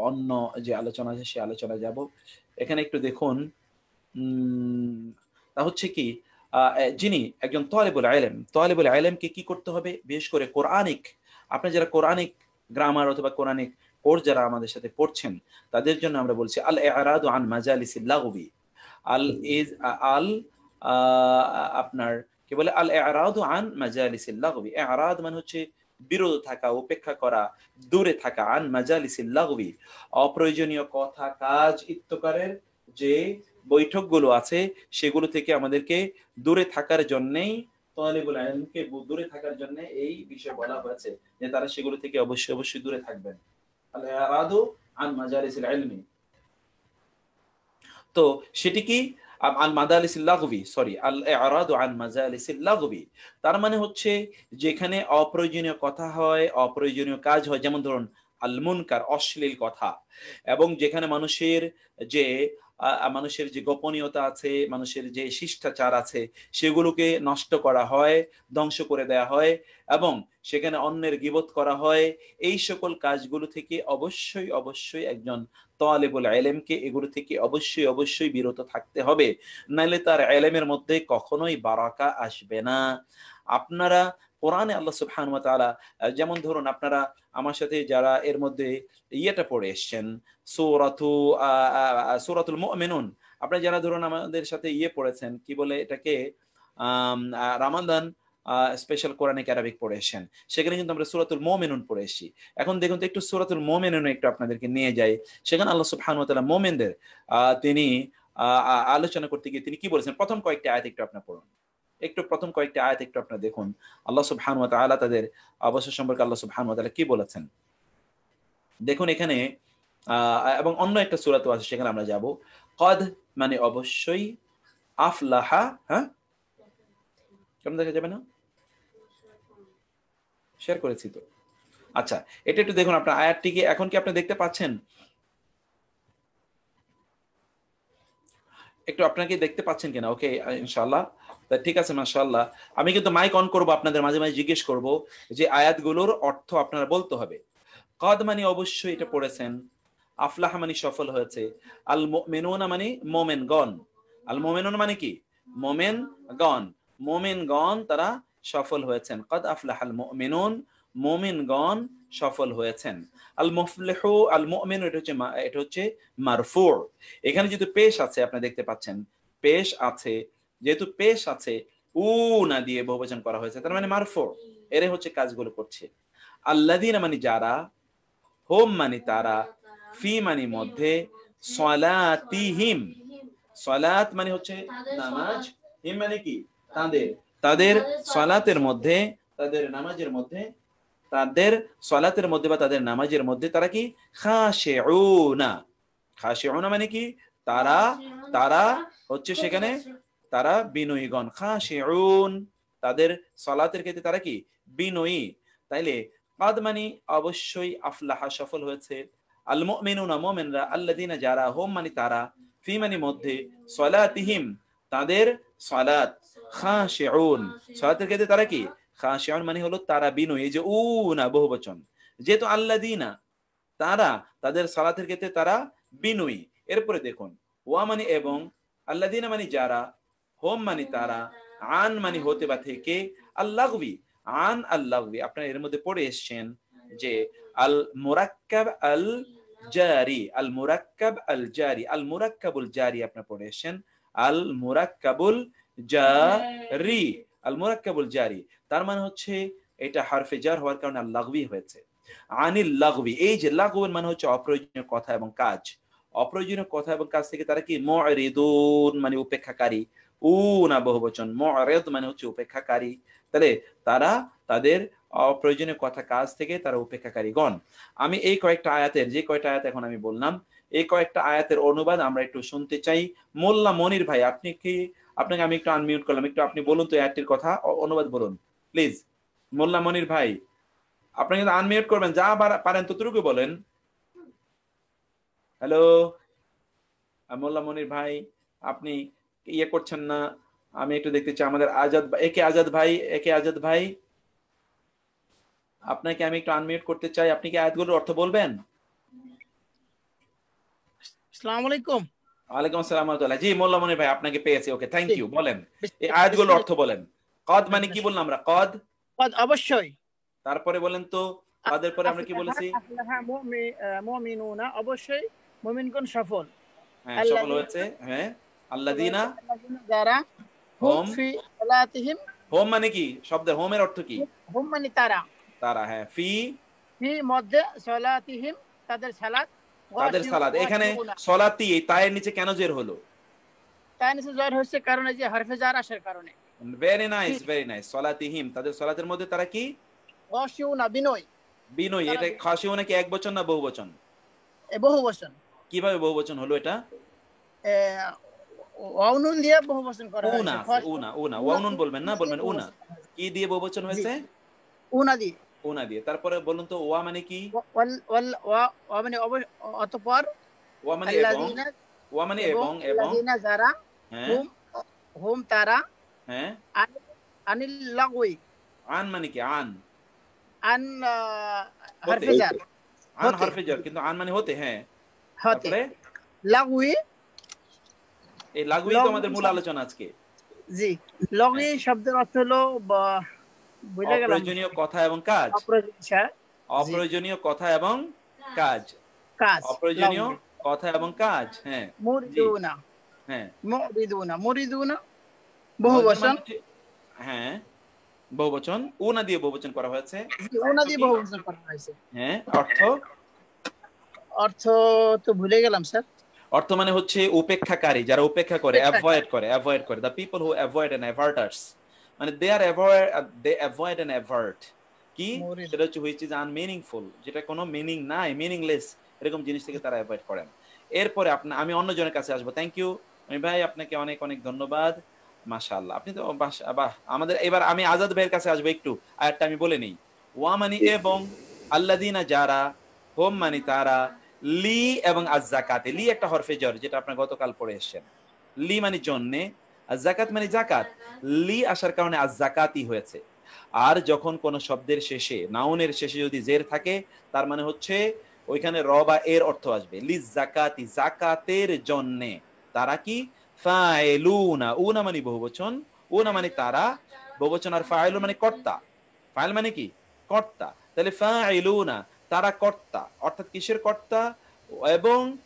অন্য যে আলোচনা আছে সে আলোচনায় যাব। এখানে একটু দেখুন, তা হচ্ছে কি, যিনি একজন তালেবুল ইলমকে কি করতে হবে? বিশেষ করে কোরআনিক, আপনি যারা কোরআনিক গ্রামার অথবা কোরআনিক কোর্স যারা আমাদের সাথে পড়ছেন, তাদের জন্য আমরা বলছি আল ইরাদু আন মাজালিসিল লাগবি। আল ইজ আল আপনার কি বলে, আল ইরাদু আন মাজালিসিল লাগবি। ইরাদ মানে হচ্ছে বিরত থাকা, উপেক্ষা করা, দূরে থাকা। আন মাজালিসিল লাগবি, অপ্রয়োজনীয় কথা কাজ ইত্তকারের যে বৈঠকগুলো আছে সেগুলো থেকে আমাদেরকে দূরে থাকার জন্যই, তালিবুল ইলমকে দূরে থাকার জন্য এই বিষয় বলা হয়েছে যে তারা সেগুলো থেকে অবশ্যই অবশ্যই দূরে থাকবেন। আল ইরাদু আন মাজালিসিল ইলমি, তো সেটি কি? আল মাদালিসিল লাগবি, সরি, আল ইরাদু আন মাজালিসিল লাগবি, তার মানে হচ্ছে যেখানে অপ্রয়োজনীয় কথা হয়, অপ্রয়োজনীয় কাজ হয়, যেমন ধরুন আল মুনকার, অশ্লীল কথা, এবং যেখানে যে মানুষের যে গোপনীয়তা আছে, মানুষের যে শিষ্টাচার আছে, সেগুলোকে নষ্ট করা হয়, ধ্বংস করে দেয়া হয়, এবং সেখানে অন্যের গীবত করা হয়। এই সকল কাজগুলো থেকে অবশ্যই অবশ্যই একজন তালেবুল ইলমকে এগুলো থেকে অবশ্যই অবশ্যই বিরত থাকতে হবে, নাইলে তার ইলমের মধ্যে কখনোই বারাকা আসবে না। আপনারা কোরআনে আল্লাহ সুবহানাহু ওয়া তাআলা, যেমন ধরুন আপনারা আমার সাথে যারা এর মধ্যে ইয়েটা পড়ে এসছেন, সূরাতুল মুমিনুন, আপনারা যারা ধরুন আমাদের সাথে পড়েছেন, কি বলে এটাকে, রামাদান স্পেশাল কোরআনিক আরবিক পড়ে এসেছেন, সেখানে কিন্তু আমরা সূরাতুল মুমিনুন পড়ে এসেছি। এখন দেখুন তো একটু সূরাতুল মুমিনুনে একটু আপনাদেরকে নিয়ে যাই। সেখানে আল্লাহ সুবহানাহু ওয়া তাআলা মুমিনদের তিনি আলোচনা করতে গিয়ে তিনি কি বলেছেন, প্রথম কয়েকটি আয়াত একটু আপনারা পড়ুন। একটু প্রথম কয়েকটি আয়াত একটু আপনারা দেখুন, আল্লাহ সুবহানাহু ওয়া তাআলা তাদের অবস্থা সম্পর্কে আল্লাহ সুবহানাহু ওয়া তাআলা কি বলেছেন। দেখুন এখানে এবং অন্য একটা সূরাতেও আছে, সেখানে আমরা যাব। কদ মানে অবশ্যই, আফলাহা, হ্যাঁ, কেমন দেখা যাবে না? শেয়ার করেছি তো। আচ্ছা, এটা একটু দেখুন আপনার আয়াতটিকে এখন কি আপনি দেখতে পাচ্ছেন? একটু আপনাকে দেখতে পাচ্ছেন কিনা? ওকে, ইনশাআল্লাহ। তা ঠিক আছে, মাশাআল্লাহ। আমি কিন্তু মাইক অন করব, আপনাদের মাঝে মাঝে জিজ্ঞেস করব যে আয়াতগুলোর অর্থ আপনারা বলতে হবে। কদ মানে অবশ্যই এটা পড়েছেন, আফলাহ মানে সফল হয়েছে, আল মুমিনুনা মানে মোমেনগণ, আল মুমিনুন মানে কি? মোমেনগণ, মোমেনগণ তারা সফল হয়েছেন। কদ আফলাহাল মুমিনুন, মুমিনগণ সফল হয়েছেন। আল মুফলিহু, আল মুমিন, এটা হচ্ছে মারফু। এখানে যেহেতু পেশ আছে, আপনি দেখতে পাচ্ছেন পেশ আছে, যেহেতু পেশ আছে উ না দিয়ে বহুবচন করা হয়েছে, তার মানে মারফু, এর হচ্ছে কাজগুলো করছে। আল্লাযীনা মানে যারা, হোম মানে তারা, ফি মানে মধ্যে, সলাতিহিম, সলাত মানে হচ্ছে নামাজ, হিম মানে কি? তাদের, তাদের সলাতের মধ্যে, তাদের নামাজের মধ্যে, তাদের সলাতের মধ্যে বা তাদের নামাজের মধ্যে তারা কি? খাশিউনা, খাশিউনা মানে কি? তারা, তারা হচ্ছে সেখানে তারা বিনয়ীগণ। খাশিউন, তাদের সলাতের ক্ষেত্রে তারা কি? বিনয়ী। তাইলে কাদ মানে অবশ্যই, আফলাহা সফল হয়েছে, আল মুমিনুনা মুমিনরা, আল্লাযীনা যারা, হুম মানে তারা, ফি মানে মধ্যে, সলাতিহিম তাদের সলাত, খাশিউন সলাতের ক্ষেত্রে তারা কি? খাশিউন মানে হলো তারা বিনয়ী, এই যে উ না বহুবচন, যেহেতু আল্লাযীনা তারা, তাদের সালাতের ক্ষেত্রে তারা বিনয়ী। এরপরে দেখুন, ওয়া মানে এবং, আল্লাযীনা মানে যারা, হোম মানে তারা, আন মানে হতে বা থেকে, আল্লাগবি, আন আল্লাগবি, আপনারা এর মধ্যে পড়ে এসেছেন যে আল মুরাক্কাব আল জারি, আল মুরাক্কাব আল জারি, আল মুরাক্কাবুল জারি আপনারা পড়ে এসেছেন, আল মুরাক্কাবুল জারি, আল মুরাক্কাবুল জারি, তার মানে হচ্ছে এটা হারফে জার হওয়ার কারণে আল লাগবি হয়েছে। আনিল লাগবি, এই যে লাগবের মানে হচ্ছে অপ্রয়োজনীয় কথা এবং কাজ, অপ্রয়োজনীয় কথা এবং কাজ থেকে তারা কি? মুরিদুন মানে উপেক্ষাকারী, উ না বহুবচন, মুরিদ মানে হচ্ছে উপেক্ষাকারী। তাহলে তারা তাদের অপ্রয়োজনীয় কথা কাজ থেকে তারা উপেক্ষাকারী গণ। আমি এই কয়েকটা আয়াতের, যে কয়টা আয়াত এখন আমি বললাম, এই কয়েকটা আয়াতের অনুবাদ আমরা একটু শুনতে চাই। মোল্লা মনির ভাই, আপনি কি, আপনাকে আমি একটু আনমিউট করলাম, একটু আপনি বলুন তো আয়াতটির কথা, অনুবাদ বলুন প্লিজ। মোল্লা মনির ভাই, আপনি কিন্তু আনমিউট করবেন, যা পারেন ততটুকু বলেন। হ্যালো মোল্লা মনির ভাই, আপনি করছেন না, আমি একটু দেখতে চাই। আমাদের আজাদ, একে আজাদ ভাই, একে আজাদ ভাই, আপনাকে আমি একটু আনমিউট করতে চাই, আপনি কি আয়াতগুলোর অর্থ বলবেন? আসসালামু আলাইকুম। ওয়ালাইকুম আসসালাম ওয়া রাহমাতুল্লাহ। জি মোল্লা মনির ভাই আপনাকে পেয়েছি। ওকে, থ্যাংক জি, ইউ। বলেন এই আয়াতগুলোর বিসমিল্লাহ। অর্থ বলেন। কদ মানে কি বললাম আমরা? কদ, অবশ্যই। তারপরে বলেন তো কদের পরে আমরা কি আফলাহা বলেছি? আফলাহা মুমিনুনা, অবশ্যই মুমিনগণ সফল। হ্যাঁ, সফল আল্লাযীনা, হয়েছে। হ্যাঁ, সফল আল্লাযীনা। হয়েছে আল্লাযীনা যারা হুম হোম, ফি সালাতিহিম, হোম মানে কি? শব্দের হোমের অর্থ কি? হুম মানে তারা, তারা। হ্যাঁ, ফি ফি মধ্যে সালাতিহিম তাদের সালাত, তাদের সালাত। এখানে ওয়াশিউনা। সলাতি এই তায়ের নিচে কেন জের হলো? তাই নিচে জ্বর হচ্ছে কারণ এই যে হরফে জার আসার কারণে। ভেরি ফি নাইস, ভেরি নাইস। সলাতিহিম তাদের সলাতের মধ্যে তারা কি? ওয়াশিউনা বিনয়, বিনয়ী। তারা এটা খাসিও নাকি এক বচন না বহু বচন? বহু বচন। কিভাবে বহু বচন হলো এটা? ওয়াউনুন দিয়ে বহু বচন করা উনা হয়েছে। আছে, উনা উনা। উনা ওয়াউনুন বলবেন না, উনা দিয়ে বলবেন বহু উনা। বচন করা হয়েছে। কি দিয়ে বহু বচন জি, হয়েছে? উনা দিয়ে। উনা দিয়ে। তারপরে বলুন তো ওয়া মানে কি? ওয়াল ওয়াল ওয়া ওয়া মানে অতঃপর, ওয়া মানে এবং। আল্লাযীনা ওয়া মানে এবং এবং এবং। আল্লাযীনা যারা হ্যাঁ, হুম হুম তারা হ্যাঁ। আন- আনিল লাগওয়ি, আন মানে কি? আন আন হতে। হরফে জার, আন হতে হরফে jar, কিন্তু আন মানে হতে। হ্যাঁ, হতে তারপরে লাগওয়ি, এই লাগুই তো আমাদের লগওয়ি মূল শব্দ, আলোচনা আজকে। জি, হ্যাঁ, লগওয়ি শব্দের অর্থ হলো ভুলে গেলাম, অপ্রয়োজনীয় কথা এবং কাজ। অপ্রয়োজনীয়। জি, অপ্রয়োজনীয় কথা এবং কাজ। কাজ, অপ্রয়োজনীয় লগওয়ি। কথা এবং কাজ। হ্যাঁ, জি। মুরিদুনা, হ্যাঁ, মুরিদুনা বহু মরিদুন বচন। মানে হ্যাঁ বহুবচন। উনা দিয়ে বহুবচন করা হয়েছে। জি, অর্থ ওনা দিয়ে কি? বহু বচন করা হয়েছে। হ্যাঁ, অর্থ। অর্থ তো ভুলে গেলাম স্যার। অর্থ মানে হচ্ছে উপেক্ষাকারী, যারা উপেক্ষা করে, উপেক্ষাকারী। অ্যাভয়েড করে। The people who avoid and averters, মানে they are avoid, they avoid and avert. কি? মুরিদ। সেটা হচ্ছে হুইচ ইজ আনমিনিংফুল, যেটা কোনো মিনিং নাই, মিনিংলেস, এরকম জিনিস থেকে তারা অ্যাভয়েড করেন। এরপরে আমি অন্যজনের কাছে আসবো। থ্যাংক ইউ ভাই, আপনাকে অনেক অনেক ধন্যবাদ। মাশাআল্লাহ, আপনি তো বাহ। আমাদের এবার আমি আজাদ ভাইয়ের কাছে আসবো একটু। আয়াতটা আমি বলে নেই। ওয়া মানে এবং, আল্লাযীনা যারা, হোম মানে তারা, লি এবং আজ-যাকাতে। লি একটা হরফে jar, যেটা আপনারা গতকাল পড়ে এসেছেন। লি মানে জন্যে, আজ-যাকাত মানে যাকাত। লি আসার কারণে আজ-যাকাতি হয়েছে। আর যখন কোন শব্দের শেষে, নাউনের শেষে যদি জের থাকে, তার মানে হচ্ছে ওইখানে র বা এর অর্থ আসবে। লিজ-যাকাতি, যাকাতের জন্যে। তারা কি? ফাইলুনা, উনা মানে বহুবচন, উনা মানে তারা বহুবচন, আর ফাইলুন মানে কর্তা। ফাইল মানে কি? কর্তা। তাহলে ফাইলুনা, তারা কর্তা, অর্থাৎ কিসের কর্তা? এবং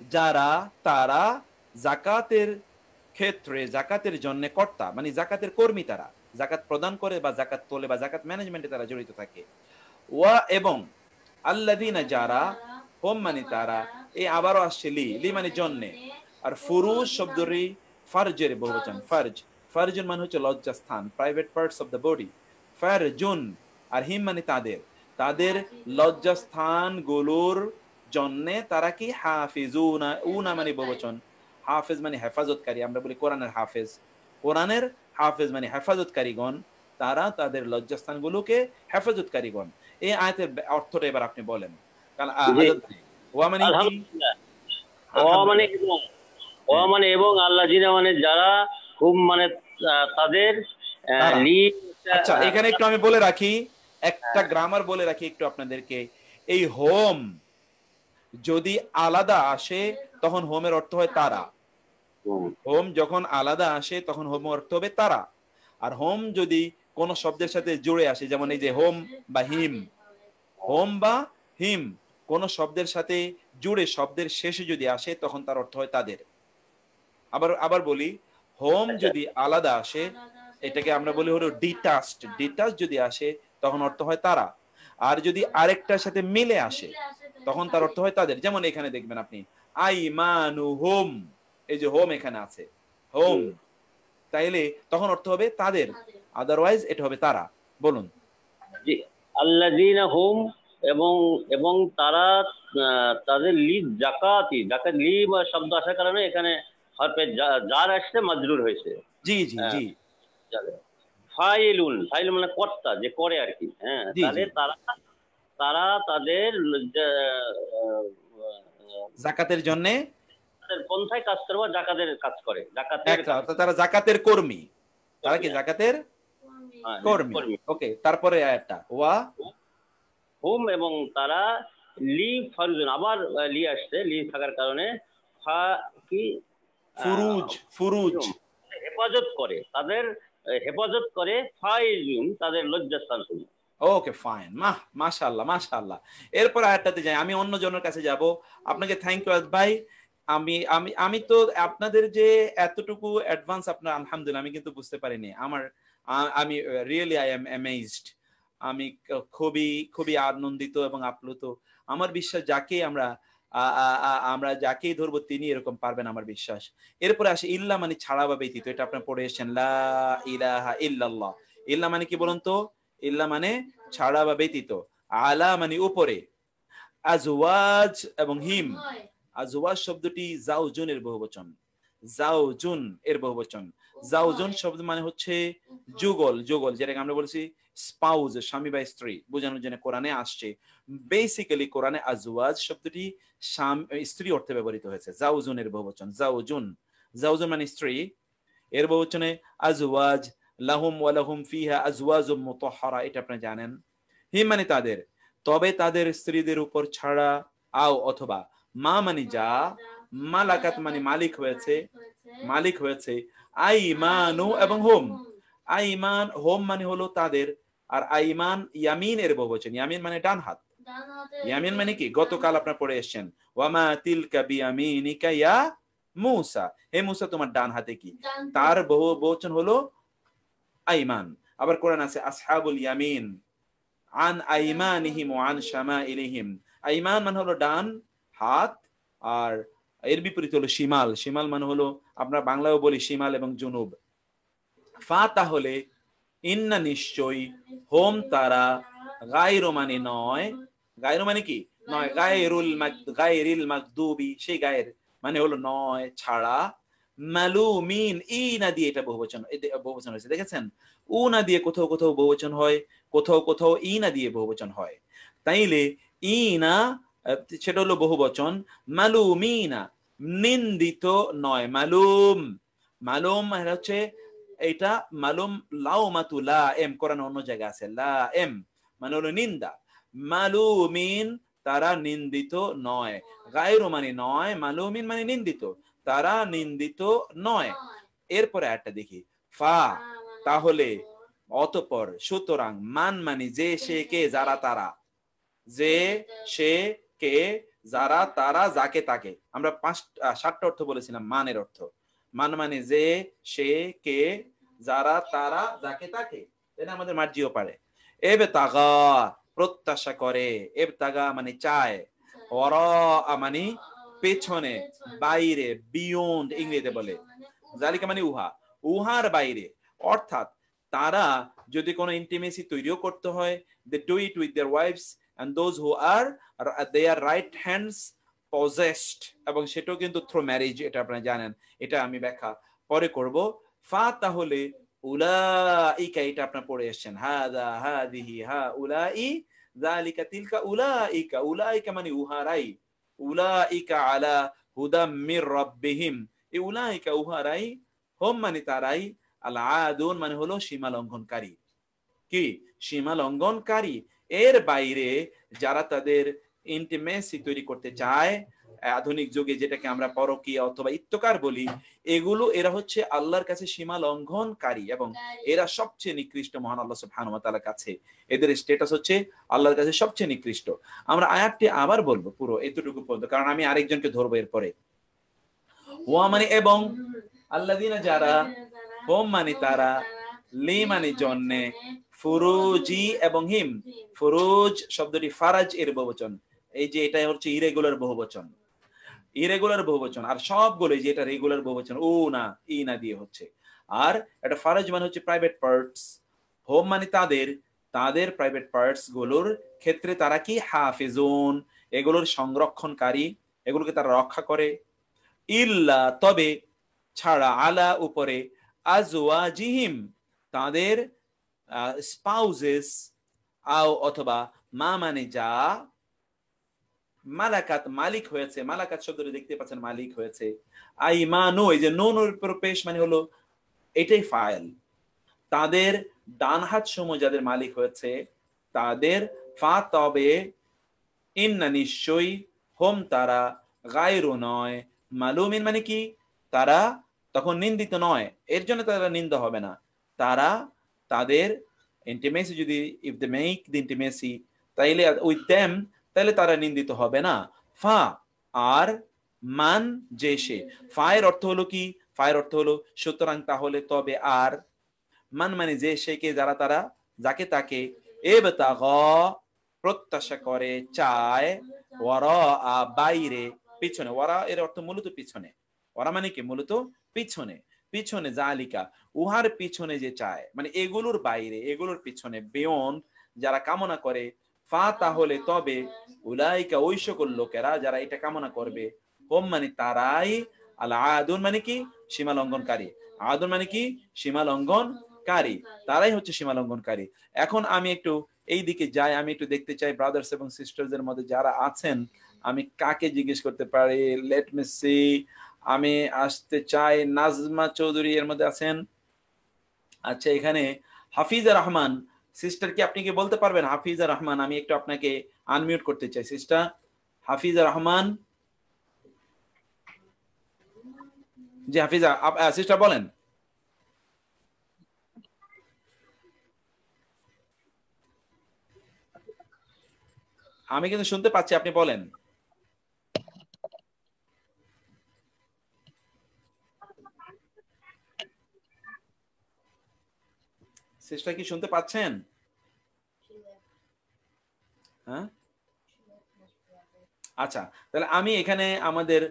যারা, তারা যাকাতের ক্ষেত্রে, যাকাতের জন্য কর্তা, মানে যাকাতের কর্মী, তারা যাকাত প্রদান করে বা যাকাত তোলে বা যাকাত ম্যানেজমেন্টে তারা জড়িত থাকে। ওয়া এবং, আল্লাযীনা যারা, হোম মানে তারা, এই আবারও আসছে লি, লি মানে জন্যে। আর ফুরুজ শব্দটি ফারজের বহুবচন, ফারজ। ফারজুন মানে হচ্ছে লজ্জাস্থান, private parts of the body. ফারজুন। আর হিম মানে তাদের, তাদের লজ্জাস্থান গুলোর জন্যে তারা কি? হাফিজুনা, উনা মানে বহুবচন, হাফেজ মানে হেফাজতকারী। আমরা বলি কোরআনের হাফেজ, কোরআনের হাফেজ মানে হেফাজতকারীগণ। তারা তাদের লজ্জাস্থানগুলোকে হেফাজতকারীগণ। এই আয়াতের অর্থটা এবার আপনি বলেন। কারণ জি, আজাদ ভাই, ওয়া মানে কি? আলহামদুলিল্লাহ। অ মানে আলহামদুলিল্লাহ। এবং, অ হ্যাঁ, মানে এবং, আল্লাযীনা মানে যারা, হুম মানে তাদের, তারা। লি আচ্ছা, এখানে একটু আমি বলে রাখি, একটা গ্রামার বলে রাখি একটু আপনাদেরকে। এই হোম যদি আলাদা আসে, তখন হোমের অর্থ হয় তারা। হোম যখন আলাদা আসে, তখন হোম অর্থ হবে তারা। আর হোম যদি কোন শব্দের সাথে জুড়ে আসে, যেমন এই যে হোম বা হিম, হোম বা হিম কোন শব্দের সাথে জুড়ে শব্দের শেষে যদি আসে, তখন তার অর্থ হয় তাদের। আবার আবার বলি, হোম আচ্ছা, যদি আলাদা আসে, এটাকে আমরা বলি হলো ডিটাচড। ডিটাচ যদি আসে, তখন অর্থ হয় তারা। আর যদি আরেকটার সাথে মিলে আসে, তখন তার অর্থ হয় তাদের। যেমন এখানে দেখবেন আপনি, আইমানু হোম, এই যে হোম এখানে আছে, হোম, তাইলে তখন অর্থ হবে তাদের, আদারওয়াইজ এটা হবে তারা। বলুন। জি, আল্লাযীনা হুম এবং, এবং তারা তাদের লি জাকাতি, জাকাত লি বা শব্দ আসার কারণে এখানে হরফে জার আসছে, মাজরুর হয়েছে। জি জি জি ফাইলুন, ফাইলুন মানে কর্তা, যে করে আর কি। হ্যাঁ, জি তাহলে জি তারা, তারা তাদের জাকাতের জন্যে তাদের পন্থায় কাজ করে বা জাকাতের কাজ করে, জাকাতের একটা, কাজ অর্থাৎ তারা জাকাতের কর্মী। তারা করবে। কি? জাকাতের হ্যাঁ, কর্মী। কর্মী। ওকে, তারপরে আয়াতটা ওয়া। হুম এবং তারা, লি ফারজুন, আবার লি আসছে, লি থাকার কারণে কি ফুরুজ, ফুরুজ। হেফাজত করে, তাদের হেফাজত করে, ফাইজুন তাদের লজ্জাস্থান সমূহ। ওকে ফাইন, মাশাআল্লাহ মাশাআল্লাহ। এরপর আয়াতটাতে যাই, আমি অন্য জনের কাছে যাব। আপনাকে থ্যাংক ইউ ভাই। আমি আমি আমি তো আপনাদের যে এতটুকু অ্যাডভান্স আপনার, আলহামদুলিল্লাহ আমি কিন্তু বুঝতে পারিনি। আমি রিয়েলি আই এম অ্যামেজড। আমি খুবই খুবই আনন্দিত এবং আপ্লুত। আমার বিশ্বাস যাকে আমরা যাকেই ধরবো তিনি এরকম পারবেন, আমার বিশ্বাস। এরপরে আসে ইল্লা মানে ছাড়া বা ব্যতীত, এটা আপনার পড়ে এসেছেন, লা ইলাহা ইল্লাল্লাহ। ইল্লা মানে কি বলুন তো? ইল্লা মানে ছাড়া বা ব্যতীত, আলা মানে উপরে, আজওয়াজ এবং হিম। আজওয়াজ শব্দটি জাওজুন এর বহুবচন, জাওজুন এর বহুবচন। জাওজুন শব্দ মানে হচ্ছে যুগল, যুগল যেটাকে আমরা বলছি স্পাউজ, স্বামী বা স্ত্রী বোঝানোর জন্য কোরআনে আসছে। বেসিক্যালি কোরআনে আজওয়াজ শব্দটি স্ত্রী অর্থে ব্যবহৃত হয়েছে। জাওজুন এর বহুবচন জাওজুন, জাওজুন মানে স্ত্রী, এর বহুবচনে আজওয়াজ। লাহুম ওয়া লাহুম ফিহা আজওয়াজুম মুতাহহারা, এটা আপনি জানেন। হিম মানে তাদের, তবে তাদের স্ত্রীদের উপর ছাড়া, আও অথবা, মা মানে যা, মালাকাত মানে মালিক হয়েছে, মালিক হয়েছে, আইমানু এবং হোম। আইমান হোম মানে হলো তাদের, আর আইমান ইয়ামিন এর বহুবচন। ইয়ামিন মানে ডান হাত। ইয়ামিন মানে কি? গতকাল আপনার পড়ে এসেছেন, ওয়ামা তিলকা বিয়ামিনিকা ইয়া মূসা, হে মূসা তোমার ডান হাতে কি? তার বহুবচন হলো আইমান। আবার কোরআন আছে আসহাবুল ইয়ামিন, আন আইমানিহিম ওয়া আন শামাইলিহিম। আইমান মানে হলো ডান হাত, আর এর বিপরীত হলো শিমাল। শিমাল মানে হলো আমরা বাংলায়ও বলি শিমাল এবং জুনুব। ফা তাহলে, ইন্না নিশ্চয়ই, হোম তারা, গায়রু মানে নয়, গায়রু মানে কি? নয়, গায়রিল মাগদুবি, সেই গায়ের মানে হলো নয়, ছাড়া, মালুমিন ই না দিয়ে, এটা বহুবচন, বহুবচন হয়েছে দেখেছেন। উ না দিয়ে কোথাও কোথাও বহুবচন হয়, কোথাও কোথাও ই না দিয়ে বহুবচন হয়। তাইলে ই না সেটা হলো বহুবচন। মালুমিনা নিন্দিত নয়, মালুম, মালুম মানে হচ্ছে এটা মালুম। লাউমাতু লা এম, কোরআন অন্য জায়গায় আছে লা এম মানে হলো নিন্দা। মালুমিন তারা নিন্দিত নয়, গায়রু মানে নয়, মালুমিন মানে নিন্দিত, তারা নিন্দিত নয়। এরপরে একটা দেখি, ফা তাহলে, অতঃপর, সুতরাং, মান মানে যে, সে, কে, যারা, তারা, যে, সে, কে, যারা, তারা, যাকে তাকে। আমরা 7টা অর্থ বলেছিলাম মানের অর্থ। মান মানে যে, সে, কে, যারা, তারা, যাকে তাকে, এটা আমাদের মার্জিও পারে। এবে তাগা প্রত্যাশা করে, এব তাগা মানে চায়, ওরা মানে পেছনে, বাইরে, বিয়ন্ড ইংরেজিতে বলে, জালিকা মানে উহা, উহার বাইরে। অর্থাৎ তারা যদি কোনো ইন্টিমেসি তৈরিও করতে হয়, they do it with their wives and those who are their right hands possessed, এবং সেটাও কিন্তু থ্রু ম্যারেজ, এটা আপনারা জানেন, এটা আমি ব্যাখ্যা পরে করব। ফা তাহলে, উলাইকা এটা আপনারা পড়ে এসেছেন, হাদা হাদিহি হাউলাই যালিকা তিলকা, উলাইকা, উলাইকা মানে উহারাই, উলাইকা আলা হুদাম মির রাব্বিহিম, এই উলাইকা উহারাই, হোম মানে তারাই, আল আদুন মানে হলো সীমা লঙ্ঘনকারী। কি? সীমা লঙ্ঘনকারী। এর বাইরে যারা তাদের ইন্টিমেসি তৈরি করতে চায় আধুনিক যুগে, যেটাকে আমরা পরকীয়া অথবা ইত্তকার বলি, এগুলো এরা হচ্ছে আল্লাহর কাছে সীমা লঙ্ঘনকারী, এবং এরা সবচেয়ে নিকৃষ্ট মহান আল্লাহ সুবহানাহু ওয়া তাআলার কাছে। এদের স্ট্যাটাস হচ্ছে আল্লাহর কাছে সবচেয়ে নিকৃষ্ট। আমরা আয়াতটি আবার বলবো পুরো এতটুকু পর্যন্ত, কারণ আমি আরেকজনকে ধরবো এরপরে। ওয়া মানে এবং, আল্লাযিনা যারা, হোম মানে তারা, লি মানে জন্যে, ফুরুজি এবং হিম। ফুরুজ শব্দটি ফারাজ এর বহুবচন। এই যে এটা হচ্ছে ইরেগুলার বহুবচন, ইরেগুলার বহুবচন। আর সবগুলো যে এটা রেগুলার বহুবচন, ও না ই না দিয়ে হচ্ছে। আর এটা ফারাজ মানে হচ্ছে প্রাইভেট পার্টস। হোম মানে তাদের, তাদের প্রাইভেট পার্টস গুলোর ক্ষেত্রে তারা কি? হাফিজুন, এগুলোর সংরক্ষণকারী, এগুলোকে তারা রক্ষা করে। ইল্লা তবে, ছাড়া, আলা উপরে, আজওয়াজিহিম তাদের স্পাউসেস, আও অথবা, মা মানে যা, মালাকাত মালিক হয়েছে, মালাকাত শব্দটি দেখতে পাচ্ছেন মালিক হয়েছে। আইমানু, এই যে নুনের উপর পেশ মানে হলো এটাই ফাইল, তাদের ডান হাত সমূহ যাদের মালিক হয়েছে তাদের, ফা তবে, ইন্না নিশ্চয়ই, হোম তারা, গায়রু নয়, মালুমিন মানে কি, তারা তখন নিন্দিত নয়, এর জন্য তারা নিন্দা হবে না। তারা তাদের ইন্টিমেসি যদি if they make the intimacy তাইলে উইথ দেম, তাহলে তারা নিন্দিত হবে না। ফা আর মান যে সে, ফায়ের অর্থ হলো কি, ফায়ের অর্থ হলো সুতরাং তাহলে তবে আর, মান মানে যে সে কে যারা তারা যাকে তাকে এবতাগা প্রত্যাশা করে চায়, ওয়ারা বাইরে পিছনে, ওয়ারা এর অর্থ মূলত পিছনে, ওয়ারা মানে কি মূলত পিছনে, পিছনে জালিকা উহার পিছনে যে চায় মানে এগুলোর বাইরে এগুলোর পিছনে বিয়ন্ড যারা কামনা করে, ফা তাহলে তবে উলাইকা ওই সকল লোকেরা যারা এটা কামনা করবে, হোম মানে তারাই, আল আদুন মানে কি সীমা লঙ্ঘনকারী, আদুন মানে কি সীমা লঙ্ঘনকারী, তারাই হচ্ছে সীমা লঙ্ঘনকারী। এখন আমি একটু এই দিকে যাই, আমি একটু দেখতে চাই ব্রাদার্স এবং সিস্টারদের মধ্যে যারা আছেন আমি কাকে জিজ্ঞেস করতে পারি, লেট মি সি, আমি আসতে চাই নাজমা চৌধুরী এর মধ্যে আছেন। আচ্ছা এখানে হাফিজা রহমান সিস্টার, কি আপনি কি বলতে পারবেন হাফিজা রহমান? আমি একটু আপনাকে আনমিউট করতে চাই সিস্টার হাফিজা রহমান। জি হাফিজা সিস্টার বলেন। আমি কিন্তু শুনতে পাচ্ছি, আপনি বলেন। সিস্টার কি শুনতে পাচ্ছেন? হ্যাঁ আচ্ছা, তাহলে আমি এখানে আমাদের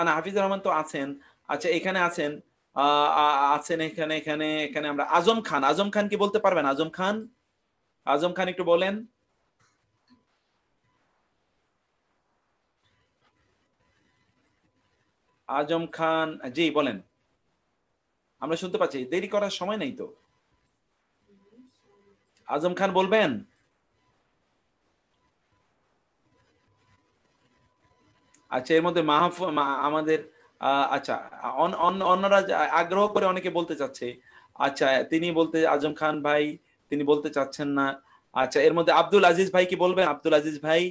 আনা হাফিজুর রহমান তো আছেন। আচ্ছা এখানে আছেন আছেন এখানে এখানে এখানে আমরা আজম খান, আজম খান কি বলতে পারবেন? আজম খান, আজম খান একটু বলেন। আজম খান জি বলেন, আমরা শুনতে পাচ্ছি, দেরি করার সময় নেই তো। আজম খান বলবেন? আচ্ছা এর মধ্যে আমাদের আচ্ছা অন্যরা আগ্রহ করে অনেকে বলতে চাচ্ছে, আচ্ছা তিনি বলতে আজম খান ভাই তিনি বলতে চাচ্ছেন না। আচ্ছা এর মধ্যে আব্দুল আজিজ ভাই কি বলবেন? আব্দুল আজিজ ভাই,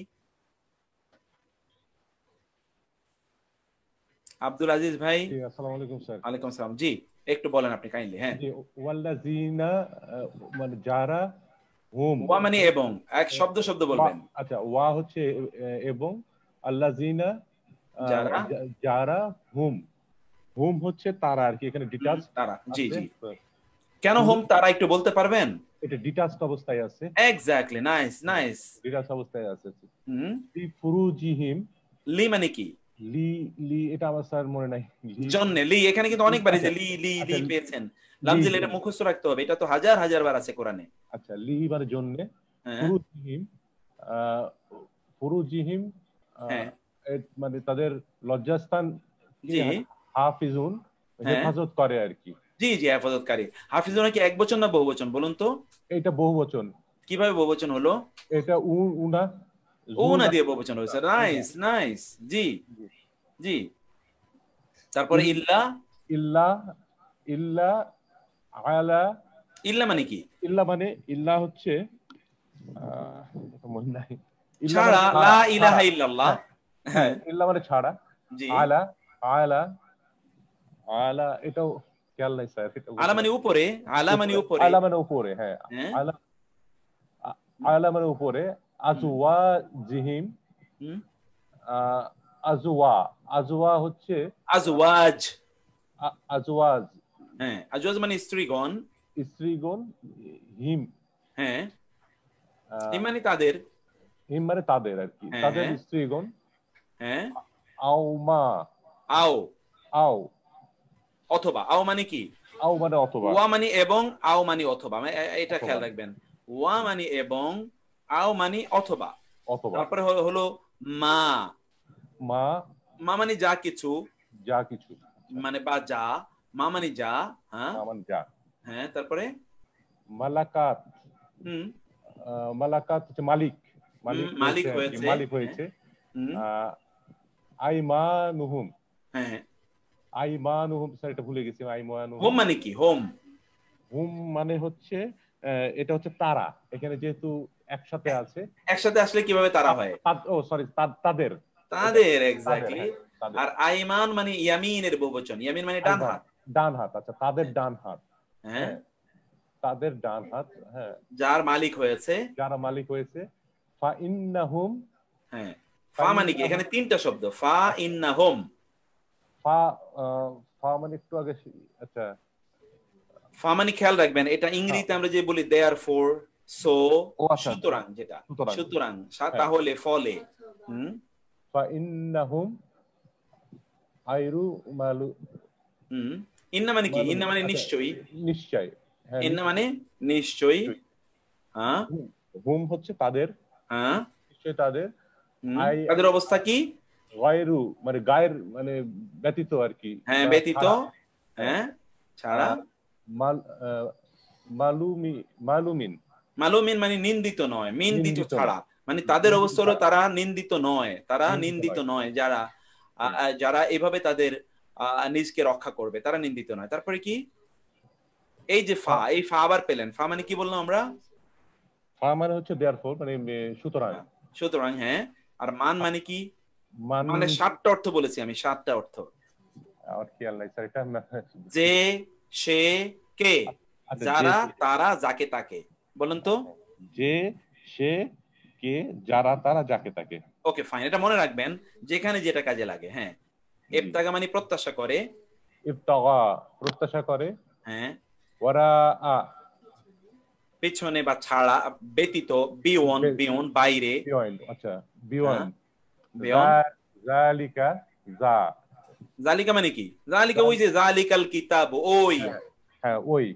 আব্দুল আজিজ ভাই। জি আসসালামু আলাইকুম স্যার। ওয়ালাইকুম আসসালাম, জি একটু বলেন আপনি কাইন্ডলি। হ্যাঁ জি ওয়াল্লাযিনা মানে যারা, হুম ওয়া মানে এবং, এক শব্দ শব্দ বলবেন। আচ্ছা ওয়া হচ্ছে এবং, আল্লাযিনা যারা, যারা, হুম হুম হচ্ছে তারা আর কি, এখানে ডিটাচ তারা, জি আছে। জি। কেন হোম তারা একটু বলতে পারবেন? এটা ডিটাচড অবস্থায় আছে। Exactly, nice nice. ডিটাচ অবস্থায় আছে। হুম লি ফুরুজিহিম, লি মানে কি? লি লি এটা আমার স্যার মনে নাই। জন্য লি এখানে কিন্তু অনেকবার এই যে লি লি লি আচ্ছা, পেয়েছেন, লি, লামজিল এটা মুখস্থ রাখতে হবে, এটা তো হাজার হাজার বার আছে কোরআনে। আচ্ছা লি মানে জন্য, হ্যাঁ ফুরুজিহিম ফুরুজিহিম হ্যাঁ মানে তাদের লজ্জাস্থান জি হাফিজুন, হ্যাঁ হেফাজত করে আর কি। জি জি হেফাজতকারী। হাফিজুনা কি এক বচন না বহু বচন বলুন তো? এটা বহুবচন। কিভাবে বহু বচন হলো? এটা উনা ও না দিয়ে বহু বচন হয়েছে, নাইস নাইস। জি জি। তারপরে ইল্লা, ইল্লা ইল্লা আলা, ইল্লা মানে কি? ইল্লা মানে ইল্লা হচ্ছে মনে নাই। ইল্লা মানে ছাড়া, লা ইলাহা ইল্লাল্লাহ। হ্যাঁ ইল্লা মানে ছাড়া। জি আলা আলা আলা এটাও খেয়াল নাই স্যার। আলা মানে উপরে, আলা মানে উপরে। আলা মানে উপরে, হ্যাঁ হ্যাঁ আলা আলা মানে উপরে। আজওয়া জিহিম, আজওয়া আজওয়া হচ্ছে আজওয়াজ। আজওয়াজ, হ্যাঁ আজওয়াজ মানে স্ত্রীগণ। স্ত্রীগণ। হিম, হ্যাঁ হিম মানে তাদের। হিম মানে তাদের আর কি, হ্যাঁ, তাদের হ্যাঁ। স্ত্রীগণ। হ্যাঁ আওমা, আও আও অথবা, আও মানে কি? আও মানে অথবা। ওয়া মানে এবং, আও মানে অথবা, এটা অথবা। খেয়াল রাখবেন। ওয়া মানে এবং, আও মানে অথবা। অথবা। তারপরে হলো মা, মা মা মানে যা কিছু, যা কিছু, মানে বা যা, মা মানে যা। হ্যাঁ মা মানে যা। হ্যাঁ তারপরে মালাকাত, হুম মালাকাত হচ্ছে মালিক, মালিক মালিক হয়েছে, হয়েছে। মালিক হয়েছে। হুম আইমানুহুম, হ্যাঁ আইমানুহুম স্যার এটা ভুলে গেছি। আইমানুহুম হোম মানে কি? হোম, হুম মানে হচ্ছে এটা হচ্ছে তারা, এখানে যেহেতু একসাথে আছে। একসাথে আসলে কিভাবে তারা হয়? ও সরি তাদের, তাদের, তাদের, এক্স্যাক্টলি। হ্যাঁ। তাদের। আর আইমান মানে ইয়ামিনের বহুবচন, ইয়ামিন মানে ডান আইমান, হাত। ডান হাত, আচ্ছা তাদের ডান হাত, হ্যাঁ, তাদের ডান হাত, হ্যাঁ, যার মালিক হয়েছে। যারা মালিক হয়েছে। ফা ইন্নাহুম, হ্যাঁ, ফা ফা মানে কি? ইন্নাহুম, এখানে তিনটা শব্দ, ফা ইন্নাহুম। ফা ফা মানে একটু আগে, আচ্ছা ফা মানে খেয়াল রাখবেন, এটা হ্যাঁ, ইংরেজিতে আমরা যে বলি দেয়ার ফোর, সো, ও আচ্ছা, সুতরাং, যেটা সুতরাং, সুতরাং, হ্যাঁ, তাহলে, ফলে। হুম ফা ইন্নাহুম আইরু মালু হুম ইন্না মানে কি? মালুমিন, ইন্না মানে আচ্ছা নিশ্চয়ই। নিশ্চয়, হ্যাঁ ইন্না মানে নিশ্চয়, নিশ্চয়ই। নিশ্চয়ই। হ্যাঁ, হুম, হুম হচ্ছে তাদের, হ্যাঁ, নিশ্চয় তাদের। আই তাদের অবস্থা কি? গায়রু মানে গায়ের মানে ব্যতীত আর কি, হ্যাঁ, বা ব্যতীত। ছাড়া, হ্যাঁ। হ্যাঁ, ছাড়া। আর মাল মালুমি মালুমিন, মালুমিন মানে নিন্দিত নয়, নিন্দিত নিন্দিত ছাড়া। নয়, মানে তাদের নিন্দিত অবস্থা হলো তারা নিন্দিত নয়, তারা নিন্দিত নিন্দিত নয়। নয়, যারা হুম। যারা এভাবে তাদের নিজকে রক্ষা করবে, তারা নিন্দিত নয়। তারপরে কি? এই যে ফা, এই ফা আবার পেলেন, ফা মানে কি বললাম আমরা? ফা মানে হচ্ছে দেয়ারফর মানে সুতরাং। সুতরাং, হ্যাঁ। আর মান মানে কি? মান, মানে 7টা অর্থ বলেছি আমি, 7টা অর্থ। আমার খেয়াল নাই স্যার এটা না। যে, সে, কে, আচ্ছা যে, যারা, তারা, যাকে তাকে। বলুন তো। যে, সে, কে, যারা, তারা, যাকে তাকে। ওকে, ফাইন, এটা মনে রাখবেন যেখানে যেটা কাজে লাগে। হ্যাঁ, জি। ইবতাগা মানে প্রত্যাশা করে। ইবতাগা প্রত্যাশা করে। হ্যাঁ, ওয়ারা আ পিছনে বা ছাড়া, ব্যতীত, বিয়ন, বিয়ন, বাইরে। বিয়ন্ড, আচ্ছা হ্যাঁ, বিয়ন্ড। বিয়ন। জালিকা, যা, জালিকা মানে কি? জালিকা ওই যে জালিকাল কিতাব, ওই, হ্যাঁ, হ্যাঁ ওই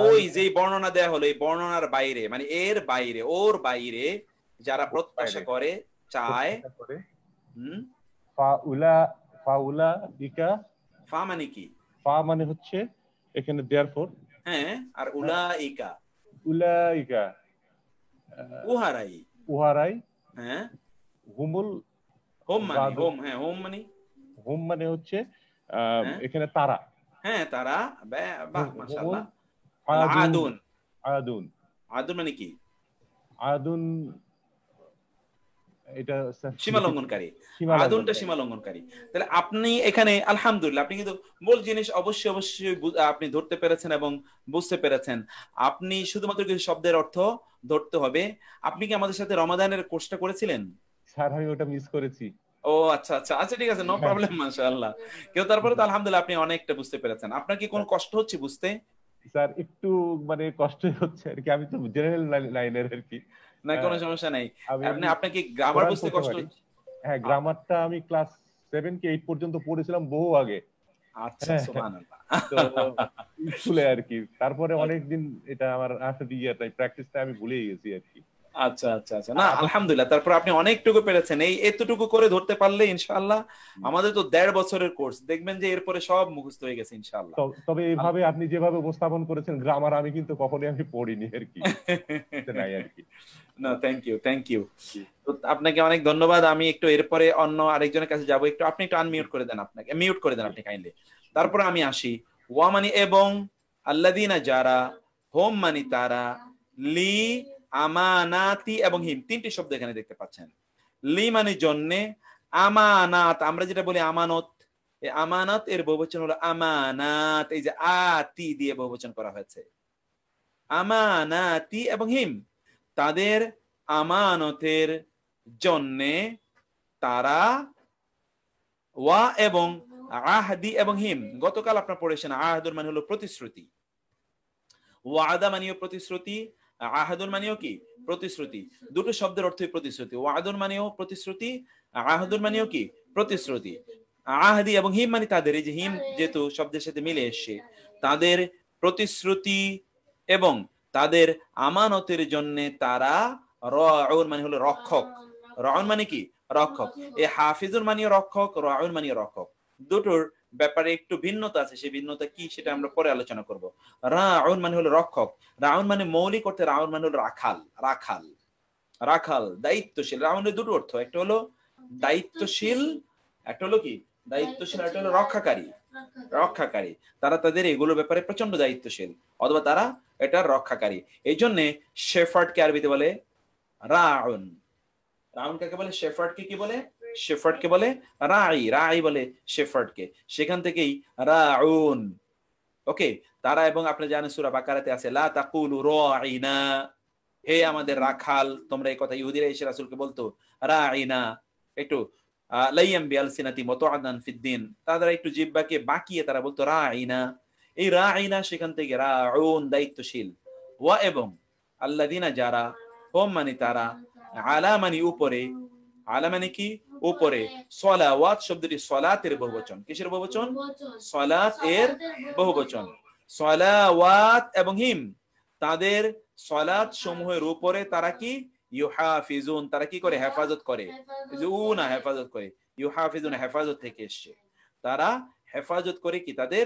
ওই জালিকা, যে বর্ণনা দেয়া হলো, এই বর্ণনার বাইরে মানে এর বাইরে, ওর বাইরে যারা প্রত্যাশা বাইরে করে, চায়। প্রত্যাশা করে। হুম ফাউলা, ফাউলা ইকা, ফা মানে কি? ফা মানে হচ্ছে এখানে দেয়ারফর। হ্যাঁ, আর হ্যাঁ, উলাইকা, উলাইকা উহারাই। উহারাই। হ্যাঁ, হুমুল হোম মানে, গাদু, হোম, হ্যাঁ, হোম মানে। হুম মানে হচ্ছে হ্যাঁ, এখানে তারা। হ্যাঁ, তারা। বাহ, হুমুল মাশাআল্লাহ। আল আদুন, আদুন, আদুন, আদুন মানে কি? আদুন, এটা সীমা লঙ্ঘনকারী। সীমা লঙ্ঘন আদুনটা করে। সীমা লঙ্ঘনকারী। তাহলে আপনি এখানে আলহামদুলিল্লাহ, আপনি কিন্তু মূল জিনিস অবশ্যই অবশ্যই আপনি ধরতে পেরেছেন এবং বুঝতে পেরেছেন। আপনি শুধুমাত্র কিছু শব্দের অর্থ ধরতে হবে। আপনি কি আমাদের সাথে রমাদানের কোর্সটা করেছিলেন? স্যার আমি ওটা মিস করেছি। ও আচ্ছা, আচ্ছা, আচ্ছা, ঠিক আছে, নো হ্যাঁ, প্রবলেম, মাশাআল্লাহ। কেউ তারপরে তো আলহামদুলিল্লাহ আপনি অনেকটা বুঝতে পেরেছেন। আপনার কি কোনো কষ্ট হচ্ছে বুঝতে? স্যার একটু মানে কষ্টই হচ্ছে আর কি, আমি তো জেনারেল লাইনের আর কি। না, কোনো হ্যাঁ, সমস্যা নাই। আমি আপনি, এমনি আপনার কি গ্রামার কোরআন বুঝতে পড়তে কষ্ট পারি। হচ্ছে? হ্যাঁ গ্রামারটা আমি ক্লাস 7 কি 8 পর্যন্ত পড়েছিলাম বহু আগে। আচ্ছা, হ্যাঁ, সুবহানাল্লাহ। তো স্কুলে আর কি, তারপরে অনেকদিন এটা আমার আসলে প্র্যাকটিসটা আমি ভুলেই গেছি আর কি। আচ্ছা, আচ্ছা, আচ্ছা, আর না আমার আলহামদুলিল্লাহ, তারপর আপনি অনেকটুকু পেরেছেন। এই এতটুকু করে ধরতে পারলে ইনশাআল্লাহ, আমাদের তো 1.5 বছরের কোর্স, দেখবেন যে এরপরে সব মুখস্থ হয়ে গেছে ইনশাআল্লাহ। তবে এইভাবে আপনি যেভাবে উপস্থাপন করেছেন গ্রামার আমি কিন্তু কখনোই আমি পড়িনি আর কি, নাই আর কি। না, থ্যাংক ইউ, থ্যাংক ইউ। তো আপনাকে অনেক ধন্যবাদ। আমি একটু এরপরে অন্য আরেকজনের কাছে যাব, একটু আপনি একটু আনমিউট করে দেন, আপনাকে মিউট করে দেন আপনি কাইন্ডলি। তারপরে আমি আসি। ওয়া মানে এবং, আল্লাযিনা যারা, হোম মানে তারা, লি, আমানাতি এবং হিম, তিনটি শব্দ এখানে দেখতে পাচ্ছেন। লি মানে জন্যে, আমানাত আমরা যেটা বলি আমানত, এই আমানত এর বহুবচন হলো আমানাত, এই যে আতি দিয়ে বহুবচন করা হয়েছে। আমানাতি এবং হিম, তাদের আমানতের জন্যে, তারা, ওয়া এবং, আহদি এবং হিম। গতকাল আপনারা পড়েছেন আহদুর মানে হলো প্রতিশ্রুতি, ওয়াদা মানেও প্রতিশ্রুতি, আহাদুল মানেও কি? প্রতিশ্রুতি। দুটো শব্দের অর্থই প্রতিশ্রুতি। ওয়াদুল মানেও প্রতিশ্রুতি, আহাদুল মানেও কি? প্রতিশ্রুতি। আহদি এবং হিম মানে তাদের, এই যে হিম যেহেতু শব্দের সাথে মিলে এসছে, তাদের প্রতিশ্রুতি এবং তাদের আমানতের জন্য তারা, রাউন মানে হলো রক্ষক, রাউন মানে কি? রক্ষক। এই হাফিজুর মানেও রক্ষক, রাউন মানেও রক্ষক। দুটোর ব্যাপারে একটু ভিন্নতা আছে, সেই ভিন্নতা কি সেটা আমরা পরে আলোচনা করব। রাউন মানে হলো রক্ষক, রাউন মানে মৌলিক অর্থে রাউন মানে হলো রাখাল, রাখাল, রাখাল, দায়িত্বশীল। রাউনের দুটো অর্থ, একটা হলো দায়িত্বশীল, একটা হলো কি? দায়িত্বশীল, একটা হলো রক্ষাকারী, রক্ষাকারী। তারা তাদের এগুলোর ব্যাপারে প্রচন্ড দায়িত্বশীল, অথবা তারা এটা রক্ষাকারী। এই জন্য শেফার্ডকে আরবিতে বলে রাউন। রাউন কাকে বলে? শেফার্ডকে কি বলে? শেফার্ডকে বলে রাই, রাই বলে শেফার্ডকে, সেখান থেকেই রাউন। ওকে, তারা, এবং আপনি জানেন সূরা বাকারাতে আছে লা তাকুলু রাইনা, হে আমাদের রাখাল, তোমরা এই কথা ইহুদিরা এসে রাসূলকে বলতো রাইনা, একটু লাইয়াম বিআলসিনাতি মুতআদান ফিদ্দিন, তারা একটু জিহ্বাকে বাঁকিয়ে তারা বলতো রাইনা। এই রাইনা সেখান থেকে রাউন, দায়িত্বশীল। ওয়া এবং আল্লাযিনা যারা, হোম মানে তারা, আলা মানে উপরে, আলা মানে কি উপরে, সলাওয়াত শব্দটি সলাতের বহুবচন। কিসের বহুবচন? সলাত এর বহুবচন। সলাওয়াত এবং হিম, তাদের সলাত সমূহের উপরে তারা কি ইউহাফিজুন, তারা কি করে? হেফাজত করে। না, হেফাজত করে, ইউহাফিজুন হেফাজত থেকে এসছে, তারা হেফাজত করে কি তাদের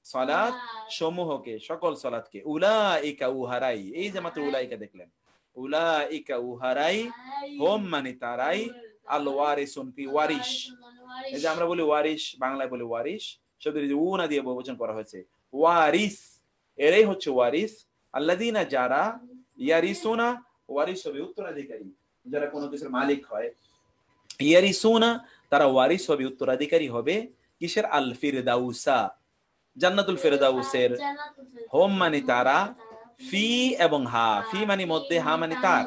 সলাত সমূহকে, সকল সলাতকে। উলাইকা উহারাই, এই যে মাত্র উলাইকা দেখলেন, উলাইকা উহারাই, হোম মানে তারাই, আল ওয়ারিসুন কি ওয়ারিশ, এই যে আমরা বলি ওয়ারিশ, বাংলায় বলি ওয়ারিশ, শব্দটি যে উনা দিয়ে বহুবচন করা হয়েছে, ওয়ারিস, এরাই হচ্ছে ওয়ারিস। আল্লাযিনা যারা, ইয়ারিসুনা, ওয়ারিস হবে উত্তরাধিকারী, যারা কোনো কিছুর মালিক হয়। ইয়ারিসুনা, তারা ওয়ারিস হবে, উত্তরাধিকারী হবে কিসের? আল ফিরদাউসা, জান্নাতুল ফিরদাউসের। হোম মানে তারা, ফি এবং হা, ফি মানে মধ্যে, হা মানে তার,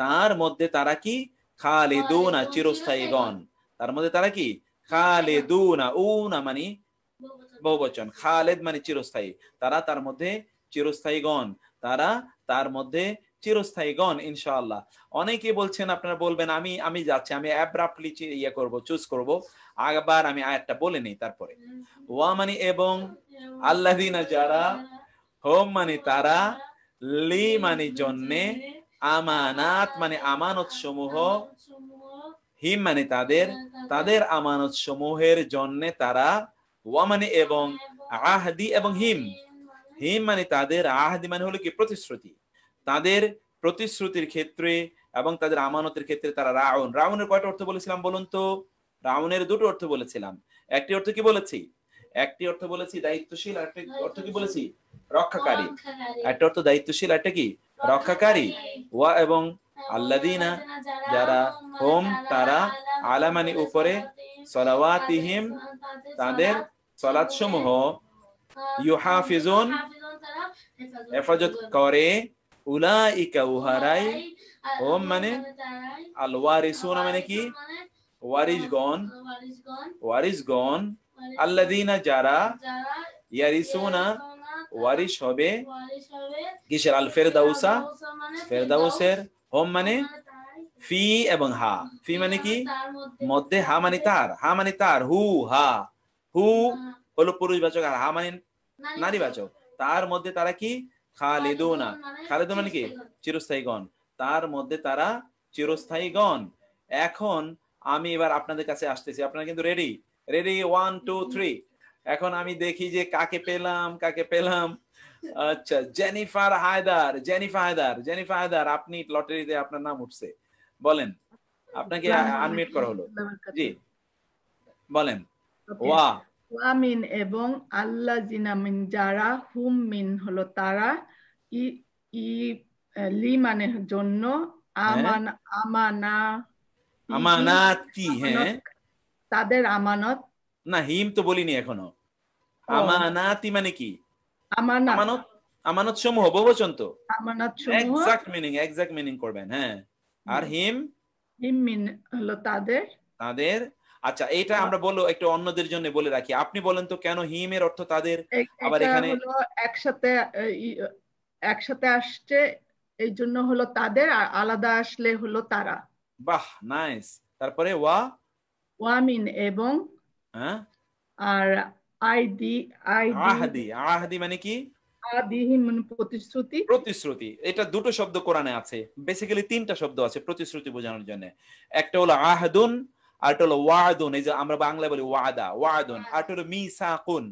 তার মধ্যে তারা কি? খালিদুনা, চিরস্থায়ীগণ, তার মধ্যে তারা কি? খালিদুনা, উনা মানে বহুবচন, খালেদ মানে চিরস্থায়ী, তারা তার মধ্যে চিরস্থায়ীগণ, তারা তার মধ্যে চিরস্থায়ীগণ ইনশাআল্লাহ। অনেকে বলছেন, আপনারা বলবেন আমি যাচ্ছি, আমি অ্যাব্রাপ্টলি চুজ করব, আবার আমি আয়াতটা বলে নেই তারপরে। ওয়া মানে এবং, আল্লাযিনা যারা, হোম মানে তারা, লি মানে জন্যে, আমানাত মানে আমানত সমূহ, হিম মানে তাদের, তাদের আমানত সমূহের জন্যে তারা, ওয়া মানে এবং, আহদি এবং হিম, হিম মানে তাদের, আহদি মানে হলো কি প্রতিশ্রুতি, তাদের প্রতিশ্রুতির ক্ষেত্রে এবং তাদের আমানতের ক্ষেত্রে তারা রাউন। রাউনের কয়টা অর্থ বলেছিলাম বলুন তো? রাউনের দুটো অর্থ বলেছিলাম। একটি অর্থ কি বলেছি? একটি অর্থ বলেছি দায়িত্বশীল, আর একটা অর্থ কি বলেছি? রক্ষাকারী। একটা অর্থ দায়িত্বশীল, একটা কি? রক্ষাকারী। ওয়া এবং আল্লাযিনা যারা, হোম তারা, আলা মানে উপরে, সলাওয়াতিহিম তাদের সালাত সমূহ, ইউহাফিজুন হেফাজত করে, উলাইকা উহারাই, হোম মানে আল ওয়ারিসুন মানে কি? ওয়ারিসগণ, ওয়ারিসগণ, আল্লাযিনা যারা, ইয়ারিসুনা ওয়ারিস হবে কিসের? আল ফিরদাউসা, ফিরদাউসের। হোম মানে ফি এবং হা, ফি মানে কি মধ্যে, হা মানে তার, হা মানে তার, হু হা, হু হলো পুরুষবাচক আর হা মানে নারীবাচক, তার মধ্যে তারা কি? খালিদুনা, খালিদুন মানে কি চিরস্থায়ীগণ, তার মধ্যে তারা চিরস্থায়ীগণ। এখন আমি এবার আপনাদের কাছে আসতেছি, আপনারা কিন্তু রেডি? রেডি, 1 2 3। এখন আমি দেখি যে কাকে পেলাম, কাকে পেলাম। আচ্ছা, Jennifer Haider, Jennifer Haider, Jennifer Haider, আপনি লটারিতে আপনার নাম উঠছে, বলেন, আপনাকে আনমিউট করা হলো, জি বলেন। ওয়া, ওয়া মিন এবং, আল্লাযিনা মিন যারা, হুম মিন হলো তারা, ই ই লি মানে জন্য, আমান আমানা আমানাত কি? হ্যাঁ, তাদের আমানত, না হিম তো বলিনি এখনো। আমানাতি মানে কি? আমানত, আমানত, আমানত সমূহ বহুবচন তো, আমানত সমূহ, এক্সাক্ট মিনিং করবেন। হ্যাঁ, আর হিম, হিম মিন হলো তাদের, তাদের। আচ্ছা, এটা আমরা বলবো একটু অন্যদের জন্য বলে রাখি, আপনি বলেন তো কেন হিমের অর্থ তাদের? আবার এটা এখানে হলো একসাথে একসাথে আসছে, এই জন্য হলো তাদের, আর আলাদা আসলে হলো তারা। বাহ, নাইস। তারপরে ওয়া, ওয়া মিন এবং, হ্যাঁ, আর আইদি, আহদি, আহদি মানে কি? আদিহিম মানে প্রতিশ্রুতি, প্রতিশ্রুতি। এটা দুটো শব্দ কোরআনে আছে, বেসিক্যালি তিনটা শব্দ আছে প্রতিশ্রুতি বোঝানোর জন্য। একটা হলো আহদুন, আরেকটা হলো ওয়াদুন, এই যে আমরা বাংলায় বলি ওয়াদা, ওয়াদুন, আরেকটা হলো মিসাকুন।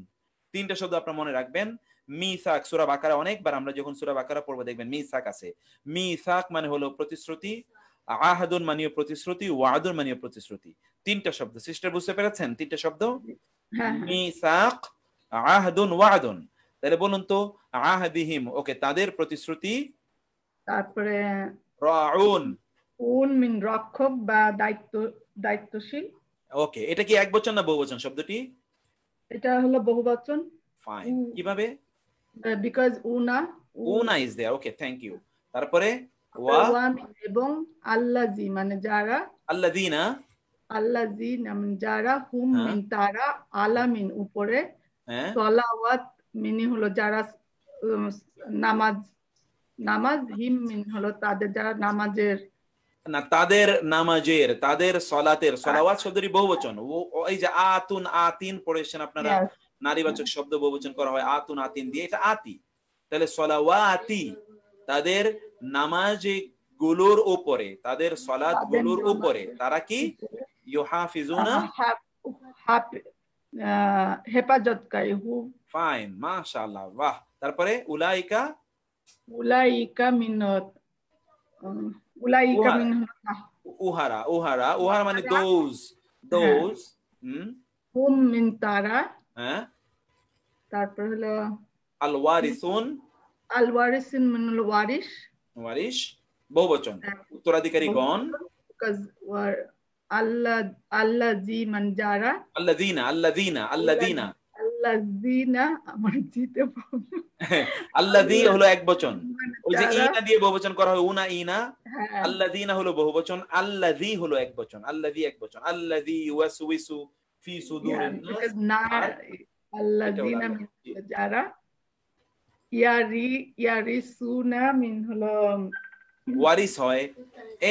তিনটা শব্দ আপনারা মনে রাখবেন। মিসাক, সূরা বাকারা অনেকবার আমরা যখন সূরা বাকারা পড়বো দেখবেন মিসাক আছে। মিসাক মানে হলো প্রতিশ্রুতি, আহদুন মানে প্রতিশ্রুতি, ওয়াদুন মানে প্রতিশ্রুতি। তিনটা শব্দ, সিস্টার বুঝতে পেরেছেন? তিনটা শব্দ, মিসাক, আহদুন, ওয়াদুন। তাহলে বলুন তো, আহদিহিম, ওকে, তাদের প্রতিশ্রুতি। তারপরে রাউন, উন মিন রক্ষক বা দায়িত্ব দায়িত্বশীল। ওকে, এটা কি একবচন না বহুবচন শব্দটি? এটা হলো বহুবচন। ফাইন, কিভাবে? বিকজ উনা উনা is there. Okay, thank you. তারপরে ওয়া ওয়া এবং আল্লাজি মানে যারা, আল্লাযীনা, আল্লাজি মানে যারা, হুম হ্যাঁ। মিন তারা, আলা মিন উপরে, হ্যাঁ, সলাওয়াত মিনি হলো যারা নামাজ, নামাজ, হিম মিন হলো তাদের যারা নামাজের, না তাদের নামাজের, তাদের সলাতের, সলাওয়াত শব্দটি বহুবচন। এই যে আতুন আতিন পড়েছেন আপনারা, Yes. নারীবাচক শব্দ বহুবচন করা হয় আতুন আতিন দিয়ে, এটা আতি। তাহলে সলাওয়াতি তাদের নামাজে গুলোর উপরে, তাদের সলাত গুলোর উপরে, তারা কি ইউহাফিজুনা, হেফাজতকারী। হু ফাইন, মাশাআল্লাহ, বাহ। তারপরে উলাইকা, উলাইকা মিনত, উলাইকা মিন উহারা, উহারা, উহারা মানে দোজ, দোজ। হুম মিন তারা। হ্যাঁ, তারপর হলো আল ওয়ারিসুন, আল ওয়ারিসিন মিন হলো ওয়ারিস, ওয়ারিস বহুবচন, উত্তরাধিকারীগণ। আল্লাহ, আল্লাজি মান যারা, আল্লাযীনা, আল্লাযীনা, আল্লাযীনা, আল্লাযীনা, আমার জিতে আল্লাযী হলো একবচন, ওই যে ইনা দিয়ে বহুবচন করা হয় উনা ইনা। আল্লাযীনা হলো বহুবচন, আল্লাযী হলো একবচন, আল্লাযী একবচন, আল্লাযী ওয়াসওয়িসু ফি সুদুরিন নাস, আল্লাযীনা মিন যারা, ইয়ারিসুনা মিন হলো ওয়ারিস হয়,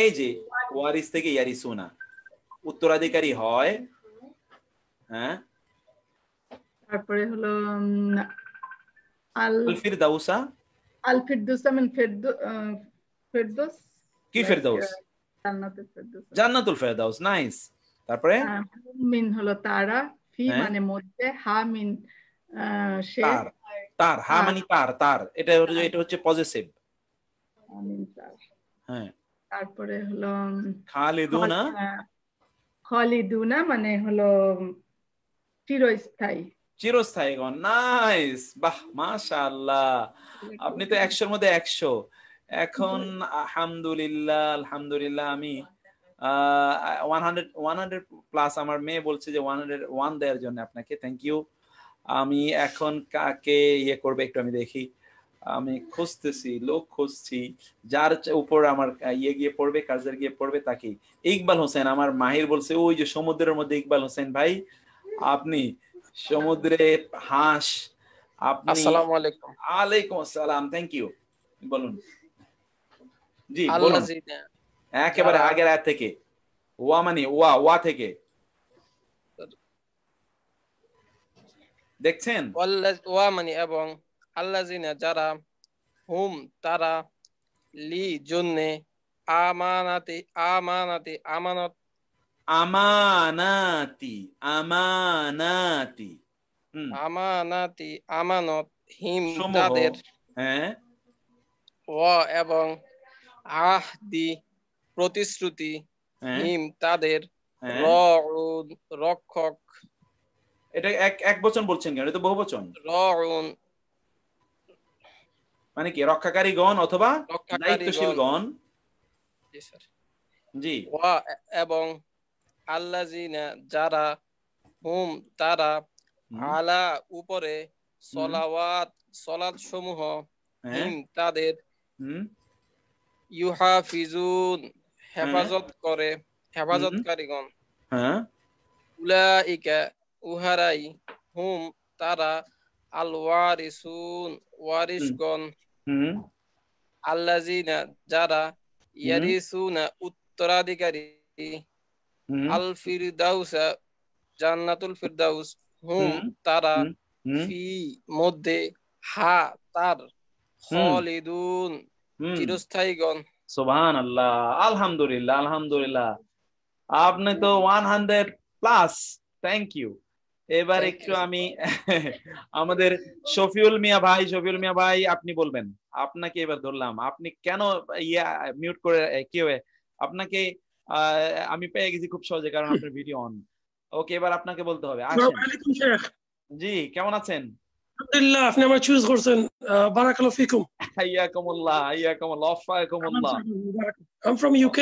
এই যে ওয়ারিস থেকে ইয়ারিসুনা উত্তরাধিকারী হয়। হ্যাঁ, তারপরে হলো আল ফিরদাউসা, আল ফিরদৌসা মিন ফিরদৌস, কি ফিরদাউস? জান্নাতুল ফিরদৌস, জান্নাতুল ফিরদাউস, নাইস। তারপরে মিন হলো তারা, ফি মানে মধ্যে, হা মিন সে, তার, তার, হা মানে তার, তার, এটা হচ্ছে পজিটিভ। হ্যাঁ, তারপরে হলো খালিদুনা, খালিদুনা মানে হলো চিরস্থায়ী, চিরস্থায়ীগণ, নাইস, বাহ, মাশাআল্লাহ, আপনি তো 100-র মধ্যে 100 এখন। আলহামদুলিল্লাহ, আলহামদুলিল্লাহ। আমি 100 প্লাস, আমার মেয়ে বলছে যে 101 দেওয়ার জন্য আপনাকে থ্যাংক ইউ। আমি এখন কাকে ইয়ে করবে একটু আমি দেখি, আমি খুঁজতেছি, লোক খুঁজছি যার উপর আমার ইয়ে গিয়ে পড়বে, কাজের গিয়ে পড়বে তাকে। ইকবাল হোসেন, আমার মাহির বলছে ওই যে সমুদ্রের মধ্যে ইকবাল হোসেন ভাই, আপনি সমুদ্রের হাঁস, আপনি। আসসালামু আলাইকুম। আলাইকুম আসসালাম, থ্যাংক ইউ। বলুন, জি বলুন, একেবারে আগের আয়াত থেকে, ওয়া মানে ওয়া থেকে দেখছেন, ওয়া মানে এবং, আল্লাযিনা যারা, হুম তারা, লি জন্যে, আমানাতি আমানাতি আমানত, আমানাতি আমানাতি, আমানাতি আমানত, হিম সমূহ, তাদের, হ্যাঁ, ওয়া এবং, আহদি প্রতিশ্রুতি, হিম তাদের, রউন রক্ষক। এটা এক বচন বলছেন কেন? এটা তো বহুবচন। রউন মানে কি রক্ষাকারীগণ অথবা দায়িত্বশীলগণ। জি স্যার, জি। ওয়া এবং, আল্লাযিনা যারা, হুম তারা, আলা উপরে, সলাওয়াত সলাত সমূহ, হিম তাদের, ইউহাফিজুন হেফাজত করে, হেফাজতকারীগণ। হ্যাঁ, উলাইকা উহারাই, হুম তারা, আল ওয়ারিসুন ওয়ারিসগণ, আল্লাযিনা যারা, ইয়ারিসুনা উত্তরাধিকারী, আল ফিরদাউসা জান্নাতুল ফিরদাউস, হুম তারা, ফি মধ্যে, হা তার, খালিদুন চিরস্থায়ীগণ। সুবহানাল্লাহ, আলহামদুলিল্লাহ, আলহামদুলিল্লাহ, আপনি তো 100 প্লাস, থ্যাংক ইউ। এবার একটু আমি আমাদের শফিউল মিয়া ভাই আপনি বলবেন, আপনাকে এবার ধরলাম, আপনি কেন মিউট করে কি হবে আপনাকে, আমি পেয়ে গেছি খুব সহজে কারণ আপনার ভিডিও অন। ওকে, এবার আপনাকে বলতে হবে। আসেন। জি, কেমন আছেন? আলহামদুলিল্লাহ, আপনি আমার চুজ করছেন, বারাকাল্লাহু ফিকুম। হাইয়াকুমুল্লাহ, হাইয়াকুমুল্লাহ, ওয়াফাকুমুল্লাহ। I'm from UK.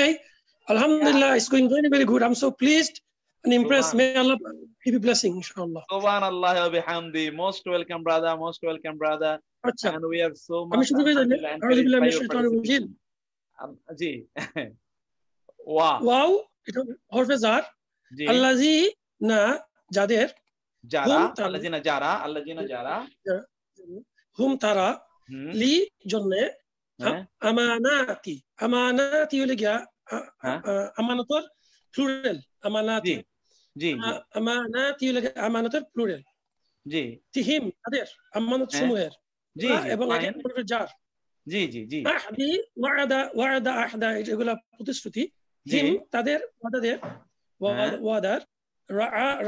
Alhamdulillah, it's going very, very good. I'm so pleased and impressed. May Allah give you blessing, inshallah. Subhanallah wa bihamdi. Most welcome, brother. Most welcome, brother. আচ্ছা, And we are so আমি much শুরু করে দিলে alhamdulillah আউযু বিল্লাহি encouraged by মিনাশ your শাইতানির রাজিম। participation. জি। ওয়া। ওয়াও এটা হরফে জার। জি। আল্লাযী না যাদের, যারা, হুম তারা, আল্লাযিনা যারা, আল্লাযিনা যারা, হুম তারা, হুম, লি জন্যে, হ্যাঁ, আমানাতি, আমানাতি হলে গিয়া হ্যাঁ, আমানতর প্লুরাল, আমানাতি, জি, জি, জি, আমানাতি হলে গিয়া আমানতের প্লুরাল। জি, তিহিম তাদের, আমানত সমূহের, জি, জি, এবং আগে fine. হরফে জার। জি, জি, জি, আহদি, ওয়াদা, ওয়াদা, আহদা এগুলা প্রতিশ্রুতি। জি, হিম তাদের, ওয়াদাদের, হ্যাঁ, ওয়াদার,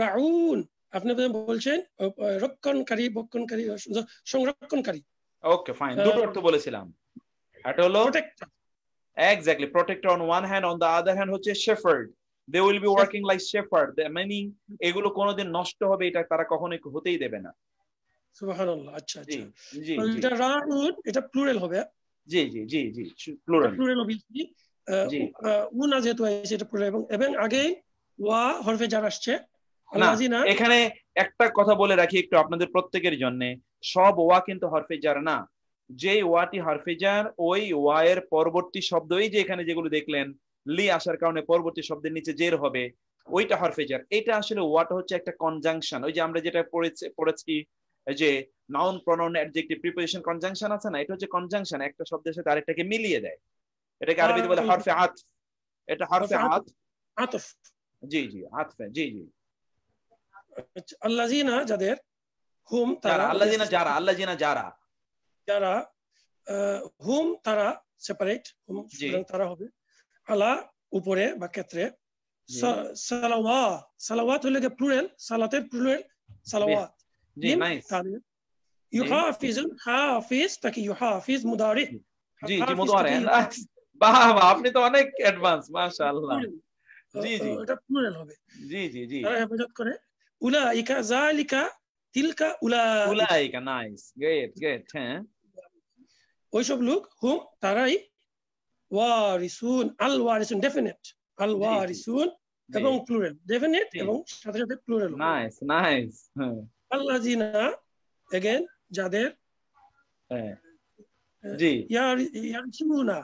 রাউন আপনি বলছেন রক্ষণকারী, বক্ষণকারী, সংরক্ষণকারী, ওকে ফাইন, দুটো অর্থ বলেছিলাম। এটা হলো protector. exactly protector on one hand, on the other hand হচ্ছে shepherd. They will be working like shepherd. The meaning এগুলো কোনোদিন নষ্ট হবে এটা তারা কখনোই হতেই দেবে না। সুবহানাল্লাহ। আচ্ছা জি, আচ্ছা, জি, তো জি, এটা রাউন, এটা প্লুরাল হবে। জি, জি, জি, জি, plural. প্লুরাল অবভিয়াসলি, জি। উনা যেহেতু আছে এটা প্লুরাল, এবং আগে ওয়া হরফে জার আসছে। না, আল্লাযিনা, এখানে একটা কথা বলে রাখি একটু আপনাদের প্রত্যেকের জন্য, সব ওয়া কিন্তু হরফে জার না। যে ওয়াটি হরফে জার, ওই ওয়া এর পরবর্তী শব্দ, এই যে এখানে যেগুলো দেখলেন লি আসার কারণে পরবর্তী শব্দের নিচে জের হবে, ওইটা হরফে জার। এটা আসলে ওয়াটা হচ্ছে একটা কনজাংশন। ওই যে আমরা যেটা পড়েছি যে noun, pronoun, adjective, preposition, conjunction আছে না, এটা হচ্ছে কনজাংশন, একটা শব্দের সাথে আরেকটাকে মিলিয়ে দেয়। এটাকে আরবিতে বলে হরফে আতফ। এটা হরফে আতফ। আতফ। জি, জি, আতফে, জি, জি। আল্লাযিনা যাদের, হুম তারা, আল্লাযিনা যারা, আল্লাযিনা যারা, যারা, হুম তারা সেপারেট, হুম সুতরাং তারা হবে আলা উপরে বা ক্ষেত্রে, সালাওয়া, সালাওয়াত হলে প্লুরাল, সালাতের প্লুরাল সালাওয়াত। জি, নাইস। তাদের ইউহাফিজুন, হাফিজ তাকে ইউহাফিজ মুদারি। জি, জি, মুদারি। বাহ বাহ, আপনি তো অনেক অ্যাডভান্স, মাশাআল্লাহ। জি, জি, এটা প্লুরাল হবে। জি, জি, জি। তারা হেফাজত করে। উলাইকা, যালিকা, তিলকা, উলাইকা, নাইস, গ্রেট, গ্রেট। হ্যাঁ, ওইসব লোক, হুম তারাই, ওয়ারিসুন, আল ওয়ারিসুন ডেফিনিট, আল ওয়ারিসুন এবং প্লুরাল, ডেফিনিট এবং সাথে সাথে প্লুরাল। Nice, nice. আল্লাযিনা এগেন যাদের, জি, ইয়ারিসুনা,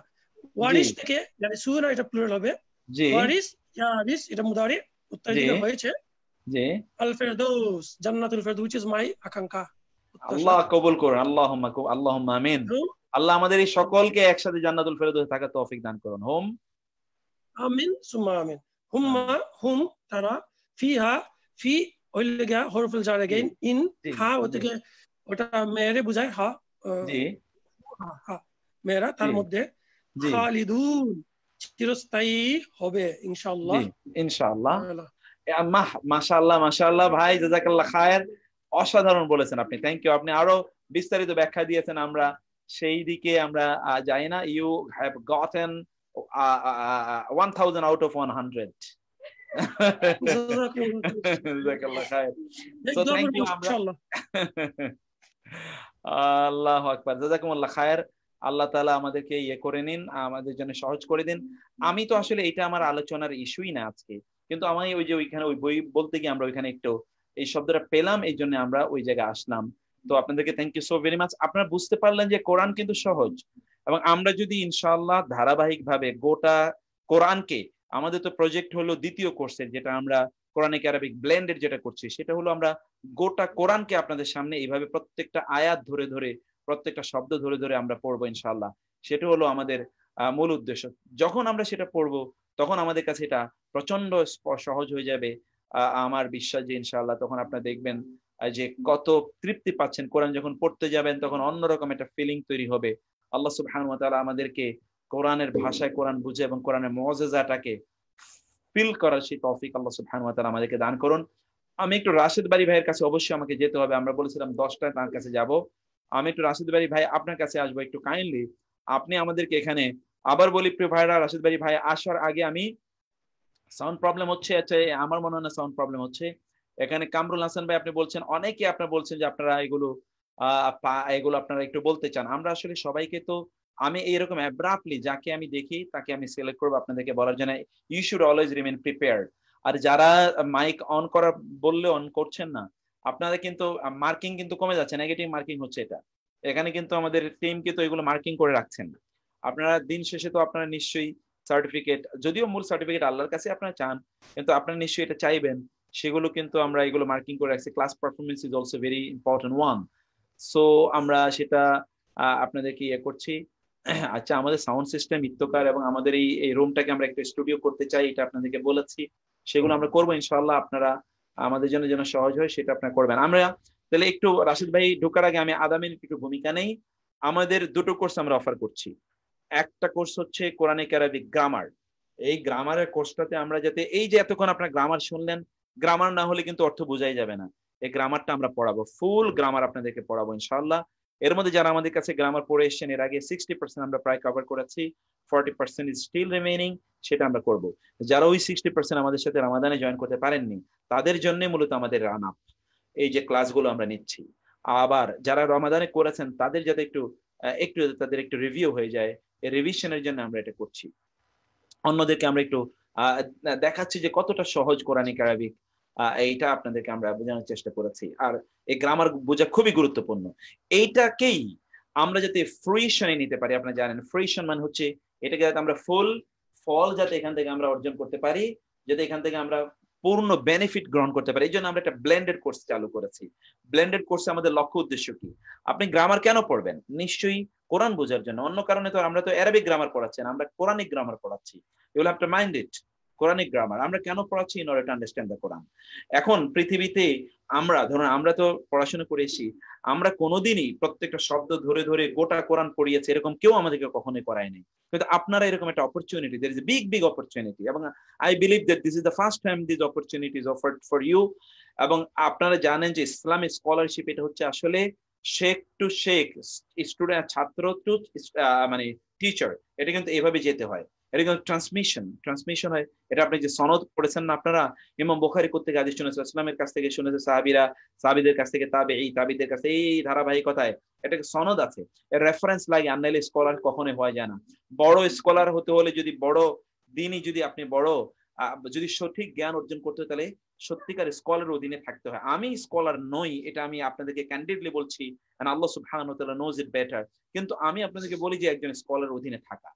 ওয়ারিস থেকে ইয়ারিসুনা এটা প্লুরাল হবে। জি, ওয়ারিস, ইয়ারিস এটা মুদারি, উত্তরদিকে হয়েছে। জি, আল Ferdous, Jannatul Ferdous, which is my আকাঙ্ক্ষা। আল্লাহ কবুল করুন, আল্লাহুম্মা আমিন। আল্লাহ আমাদের এই সকলকে একসাথে জান্নাতুল ফেরদৌসে থাকার তৌফিক দান করুন। হুম, আমিন সুম্মা আমিন। হুম্মা, হুম তারা, ফিহা, ফি হইলে গিয়া হরফুল জার এগেইন, ইন, হা ওদিকে ওটা মেরে বুঝায়, হা, জি, হা মেরা, তার মধ্যে খালিদুন চিরস্থায়ী হবে ইনশাআল্লাহ। ইনশাআল্লাহ। মাশাআল্লাহ, মাশাআল্লাহ ভাই, জাযাকাল্লাহ খায়ের। অসাধারণ বলেছেন আপনি, থ্যাংক ইউ। আপনি আরো বিস্তারিত ব্যাখ্যা দিয়েছেন, আমরা সেই দিকে আমরা যাই না। You have gotten 1000 out of 100. জাযাকাল্লাহ খায়ের। So thank you. আল্লাহু আকবার, জাযাকুমুল্লাহ খায়ের। আল্লাহ তাআলা আমাদেরকে করে নিন, আমাদের জন্য সহজ করে দিন। আমি তো আসলে এটা আমার আলোচনার ইস্যুই না আজকে, কিন্তু আমি ওই যে ওইখানে ওই বই বলতে গিয়ে আমরা ওইখানে একটু এই শব্দটা পেলাম, এই জন্য আমরা ওই জায়গায় আসলাম। তো আপনাদেরকে thank you so very much. আপনারা বুঝতে পারলেন যে কোরআন কিন্তু সহজ, এবং আমরা যদি ইনশাআল্লাহ ধারাবাহিক ভাবে গোটা কোরআনকে, আমাদের তো প্রজেক্ট হলো দ্বিতীয় কোর্সের, যেটা আমরা কোরআনিক আরবিক ব্লেন্ডেড যেটা করছি, সেটা হলো আমরা গোটা কোরআনকে আপনাদের সামনে এইভাবে প্রত্যেকটা আয়াত ধরে ধরে, প্রত্যেকটা শব্দ ধরে ধরে আমরা পড়বো ইনশাআল্লাহ। সেটা হলো আমাদের মূল উদ্দেশ্য। যখন আমরা সেটা পড়বো তখন আমাদের কাছে এটা প্রচন্ড সহজ হয়ে যাবে। আমার বিশ্বাস যে ইনশাআল্লাহ তখন আপনারা দেখবেন যে কত তৃপ্তি পাচ্ছেন। কোরআন যখন পড়তে যাবেন তখন অন্যরকম একটা ফিলিং তৈরি হবে। আল্লাহ সুবহানাহু ওয়া তাআলা আমাদেরকে কোরআনের ভাষায় কোরআন বুঝে এবং কোরআনের মুআজিজাটাকে ফিল করার সেই তৌফিক আল্লাহ সুবহানাহু ওয়া তাআলা আমাদেরকে দান করুন। আমি একটু রাশেদ বাড়ি ভাইয়ের কাছে অবশ্যই আমাকে যেতে হবে। আমরা বলেছিলাম 10টায় তার কাছে যাব। আমি একটু রাশেদ বাড়ি ভাই আপনার কাছে আসবো, একটু কাইন্ডলি আপনি আমাদেরকে এখানে, আবার বলি প্রিয় ভাইরা, রাশেদ বাড়ি ভাই আসার আগে আমি, সাউন্ড প্রবলেম হচ্ছে, আচ্ছা আমার মনে হয় না সাউন্ড প্রবলেম হচ্ছে এখানে। কামরুল হাসান ভাই আপনি বলছেন, অনেকে আপনারা বলছেন যে আপনারা এগুলো আপনারা একটু বলতে চান। আমরা আসলে সবাইকে তো আমি এইরকম অ্যাব্রাপ্টলি যাকে আমি দেখি তাকে আমি সিলেক্ট করবো আপনাদেরকে বলার জন্য। You should always remain prepared. আর যারা মাইক অন করা বললে অন করছেন না, আপনাদের কিন্তু মার্কিং কিন্তু কমে যাচ্ছে, নেগেটিভ মার্কিং হচ্ছে। এটা এখানে কিন্তু আমাদের টিম কিন্তু এগুলো মার্কিং করে রাখছেন না। আপনারা দিন শেষে তো আপনারা নিশ্চয়ই সার্টিফিকেট, যদিও মূল সার্টিফিকেট আল্লাহর কাছে আপনারা চান, কিন্তু আপনারা নিশ্চয়ই এটা চাইবেন, সেগুলো কিন্তু আমরা এগুলো মার্কিং করে রাখছি। Class performance is also very important one. So আমরা সেটা আপনাদেরকে ইয়ে করছি। আচ্ছা, আমাদের সাউন্ড সিস্টেম ইত্যকার এবং আমাদের এই রুমটাকে আমরা একটা স্টুডিও করতে চাই, এটা আপনাদেরকে বলেছি। সেগুলো আমরা করবো ইনশাআল্লাহ। আপনারা আমাদের জন্য যেন সহজ হয় সেটা আপনারা করবেন। আমরা তাহলে একটু রাশিদ ভাই ঢোকার আগে আমি আধা মিনিট একটু ভূমিকা নেই। আমাদের দুটো কোর্স আমরা অফার করছি। একটা কোর্স হচ্ছে কোরআনিক আরবিক গ্রামার। এই গ্রামারের কোর্সটাতে আমরা যাতে, এই যে এতক্ষণ আপনার গ্রামার শুনলেন, গ্রামার না হলে কিন্তু অর্থ বোঝাই যাবে না। এই গ্রামারটা আমরা পড়াবো, ফুল গ্রামার আপনাদেরকে পড়াবো ইনশাআল্লাহ। এর মধ্যে যারা আমাদের কাছে গ্রামার পড়ে এসেছেন এর আগে 60% আমরা প্রায় কভার করেছি, 40% ইজ স্টিল রিমেইনিং, সেটা আমরা করব। যারা ওই 60% আমাদের সাথে রমাদানে জয়েন করতে পারেননি, তাদের জন্য মূলত আমাদের রান আপ, এই যে ক্লাসগুলো আমরা নিচ্ছি। আবার যারা রমাদানে করেছেন তাদের যাতে একটু তাদের একটু রিভিউ হয়ে যায়, এই রিভিশনের জন্য আমরা এটা করছি। অন্যদেরকে আমরা একটু দেখাচ্ছি যে কতটা সহজ কোরআনিক আরবিক, এইটা আপনাদেরকে আমরা বোঝানোর চেষ্টা করেছি। আর এই গ্রামার বোঝা খুবই গুরুত্বপূর্ণ। এইটাকেই আমরা যাতে ফ্রুইশনে নিতে পারি, আপনারা জানেন ফ্রুইশন মানে হচ্ছে এটাকে যাতে আমরা ফুল ফল যাতে এখান থেকে আমরা অর্জন করতে পারি, যাতে এখান থেকে আমরা পূর্ণ বেনিফিট গ্রহণ করতে পারি। এই জন্য আমরা একটা ব্লেন্ডেড কোর্স চালু করেছি। ব্লেন্ডেড কোর্সে আমাদের লক্ষ্য উদ্দেশ্য কি? আপনি গ্রামার কেন পড়বেন? নিশ্চয়ই কোরআন বোঝার জন্য। অন্য কারণে তো আমরা তো অ্যারাবিক গ্রামার পড়াচ্ছি না, আমরা কোরআনিক গ্রামার পড়াচ্ছি। You will have to mind it. Quranic grammar আমরা কেন পড়াচ্ছি? In order to understand the Quran. এখন পৃথিবীতে আমরা ধরুন, আমরা তো পড়াশোনা করেছি, আমরা কোনোদিনই প্রত্যেকটা শব্দ ধরে ধরে গোটা কোরআন পড়িয়েছি এরকম কেউ আমাদেরকে কখনোই করায়নি। কিন্তু আপনারা এরকম একটা opportunity, there is a big opportunity, এবং I believe that this is the first time this opportunity is offered for you. এবং আপনারা জানেন যে ইসলামিক স্কলারশিপ এটা হচ্ছে আসলে শেখ টু শেখ, স্টুডেন্ট ছাত্র টু মানে টিচার, এটা কিন্তু এভাবে যেতে হয়। এটা কিন্তু ট্রান্সমিশন হয়। এটা আপনি যে সনদ পড়েছেন না আপনারা, ইমাম বুখারী কোত্থেকে হাদিস শুনেছে? ইসলামের কাছ থেকে শুনেছে সাহাবীরা, সাহাবীদের কাছ থেকে তাবিদের কাছে, এই ধারাবাহিকতায় এটাকে সনদ আছে, এর রেফারেন্স লাগে। আননাইলে স্কলার কখনোই হওয়া যায় না। বড় স্কলার হতে হলে, যদি বড় দিনই যদি আপনি বড় যদি সঠিক জ্ঞান অর্জন করতে হয়, তাহলে সত্যিকার স্কলার অধীনে থাকতে হয়। আমি স্কলার নই, এটা আমি আপনাদেরকে ক্যান্ডিডলি বলছি, and Allah subhanahu wa ta'ala knows it better। কিন্তু আমি আপনাদেরকে বলি যে একজন স্কলার অধীনে থাকা,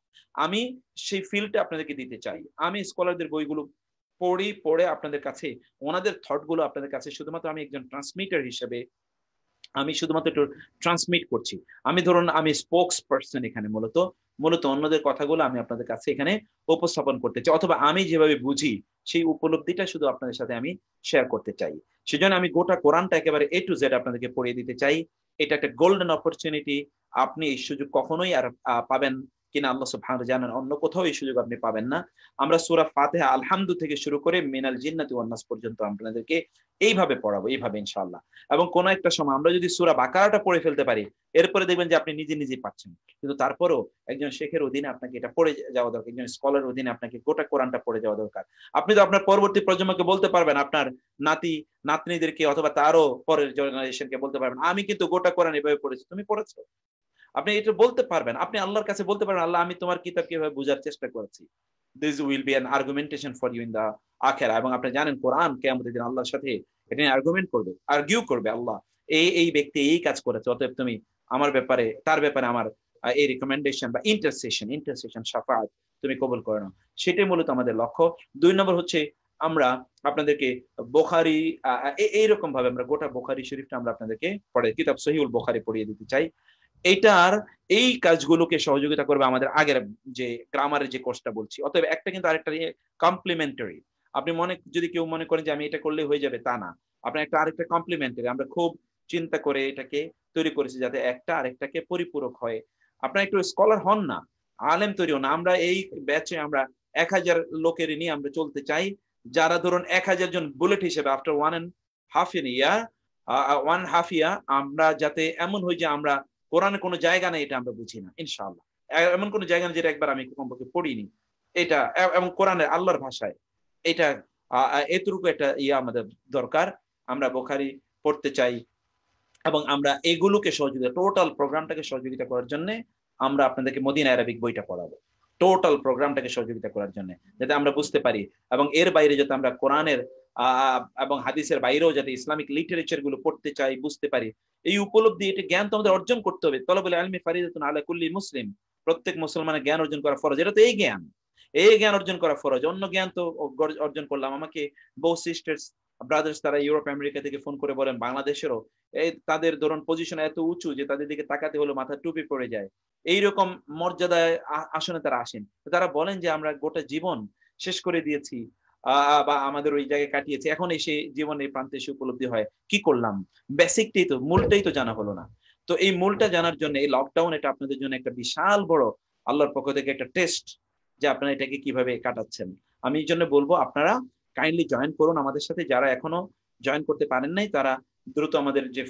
আমি সেই ফিল্ডটা আপনাদেরকে দিতে চাই। আমি স্কলারদের বইগুলো পড়ে আপনাদের কাছে ওনাদের থট গুলো আপনাদের কাছে শুধুমাত্র আমি একজন ট্রান্সমিটার হিসেবে আমি শুধুমাত্র একটু ট্রান্সমিট করছি। আমি ধরুন আমি স্পোক্স পার্সন এখানে, মূলত অন্যদের কথাগুলো আমি আপনাদের কাছে এখানে উপস্থাপন করতে চাই, অথবা আমি যেভাবে বুঝি সেই উপলব্ধিটা শুধু আপনাদের সাথে আমি শেয়ার করতে চাই। সেজন্য আমি গোটা কোরআনটা একেবারে A to Z আপনাদেরকে পড়িয়ে দিতে চাই। এটা একটা গোল্ডেন অপরচুনিটি। আপনি এই সুযোগ কখনোই আর পাবেন কিনা আল্লাহ সুবহানাহু জানেন, অন্য কোথাও এই সুযোগ আপনি পাবেন না। আমরা সূরা ফাতিহা আলহামদু থেকে শুরু করে মিনাল জিন্নাতি ওয়ান নাস পর্যন্ত আপনাদেরকে এইভাবে পড়াবো, এইভাবে ইনশাআল্লাহ। এবং কোন একটা সময় আমরা যদি সূরা বাকারাটা পড়ে ফেলতে পারি, এরপরে দেখবেন যে আপনি নিজে পাচ্ছেন। কিন্তু তারপরও একজন শেখের অধীনে আপনাকে এটা পড়ে যাওয়া দরকার, একজন স্কলার অধীনে আপনাকে গোটা কোরআনটা পড়ে যাওয়া দরকার। আপনি তো আপনার পরবর্তী প্রজন্মকে বলতে পারবেন, আপনার নাতনিদেরকে অথবা তারও পরের জেনারেশনকে বলতে পারবেন, আমি কিন্তু গোটা কোরআন এভাবে পড়েছি, তুমি পড়েছো। আপনি এটা বলতে পারবেন, আপনি আল্লাহর কাছে বলতে পারবেন, আল্লাহ আমি তোমার কিতাবকে এভাবে বোঝার চেষ্টা করেছি। This will be an argumentation for you in the আখিরা। এবং আপনি জানেন কোরআন কিয়ামতের দিন আল্লাহর সাথে এটা নিয়ে আর্গিউ করবে আল্লাহ, এই ব্যক্তি এই কাজ করেছে, অতএব তুমি আমার ব্যাপারে, তার ব্যাপারে আমার এই রিকমেন্ডেশন বা ইন্টারসেশন শাফাআত তুমি কবুল করে নাও। সেটাই মূলত আমাদের লক্ষ্য। 2 নম্বর হচ্ছে আমরা আপনাদেরকে বুখারী, এইরকম ভাবে আমরা গোটা বুখারী শরীফটা আমরা আপনাদেরকে পড়ে কিতাব সহিহুল বুখারী পড়িয়ে দিতে চাই। এটার এই কাজগুলোকে সহযোগিতা করবে আমাদের আগের যে গ্রামারের যে কোর্সটা বলছি। অতএব একটা কিন্তু আরেকটা কমপ্লিমেন্টারি। আপনি যদি কেউ মনে করেন যে আমি এটা করলে হয়ে যাবে, তা না। আপনার একটা আরেকটা কমপ্লিমেন্টারি। আমরা খুব চিন্তা করে এটাকে তৈরি করেছি যাতে একটা আরেকটাকে পরিপূরক হয়। আপনার একটু স্কলার হন না, আলেম তৈরি হন না। আমরা এই ব্যাচে আমরা 1000 লোকের নিয়ে আমরা চলতে চাই, যারা ধরুন 1000 জন বুলেট হিসেবে আফটার 1.5 year আমরা যাতে এমন হই যে আমরা কোরআনে কোনো জায়গা নেই এটা আমরা বুঝি না, ইনশাআল্লাহ। এমন কোনো জায়গা নেই যেটা একবার আমি কমপক্ষে পড়িনি, এটা এবং কোরআনের আল্লাহর ভাষায়, এটা এতটুকু একটা আমাদের দরকার। আমরা বুখারী পড়তে চাই এবং আমরা এগুলোকে সহযোগিতা, টোটাল প্রোগ্রামটাকে সহযোগিতা করার জন্য আমরা আপনাদেরকে মদিনা আরবিক বইটা পড়াবো, টোটাল প্রোগ্রামটাকে সহযোগিতা করার জন্য, যাতে আমরা বুঝতে পারি এবং এর বাইরে যাতে আমরা কোরআনের এবং হাদিসের বাইরেও যাতে ইসলামিক লিটারেচার গুলো পড়তে চাই, বুঝতে পারি। এই উপলব্ধি, এটা জ্ঞান তো আমাদের অর্জন করতে হবে। তলবুল ইলমি ফারিদাতুন আলা কুল্লি মুসলিম, প্রত্যেক মুসলমানের জ্ঞান অর্জন করা ফরজ। এটা তো এই জ্ঞান অর্জন করা ফরজ। অন্য জ্ঞান তো অর্জন করলাম। আমাকে বহু সিস্টার্স ব্রাদার্স তারা ইউরোপ আমেরিকা থেকে ফোন করে বলেন, বাংলাদেশেরও তাদের ধরুন পজিশন এত উঁচু যে তাদের দিকে তাকাতে হলো মাথা টুপি পড়ে যায়, এইরকম মর্যাদায় আসনে তারা আসেন। তারা বলেন যে আমরা গোটা জীবন শেষ করে দিয়েছি বা আমাদের ওই জায়গায় কাটিয়েছি, এখন এসে জীবনে প্রান্তে এসে উপলব্ধি হয় কি করলাম, বেসিকটাই তো, মূলটাই তো জানা হলো না। তো এই মূলটা জানার জন্য এই লকডাউন এটা আপনাদের জন্য একটা বিশাল বড় আল্লাহর পক্ষ থেকে একটা টেস্ট, যে আপনারা এটাকে কিভাবে কাটাচ্ছেন। আমি এই জন্য বলবো আপনারা কাইন্ডলি জয়েন করুন আমাদের সাথে। যারা এখনো জয়েন করতে পারেন নাই তারা দ্রুত আমাদের যে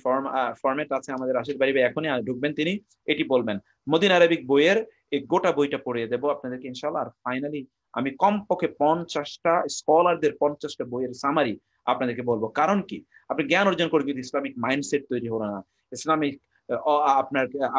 ফরম্যাট আছে, আমাদের রাশিদ বাড়ি এখনই ঢুকবেন, তিনি এটি বলবেন। মদিনা আরবিক বইয়ের এই গোটা বইটা পড়িয়ে দেবো আপনাদেরকে ইনশাআল্লাহ। আর ফাইনালি আমি কমপক্ষে 50টা স্কলারদের 50টা বইয়ের সামারি আপনাদেরকে বলবো। কারণ কি, আপনি জ্ঞান অর্জন করে যদি ইসলামিক মাইন্ডসেট তৈরি হলো না, ইসলামিক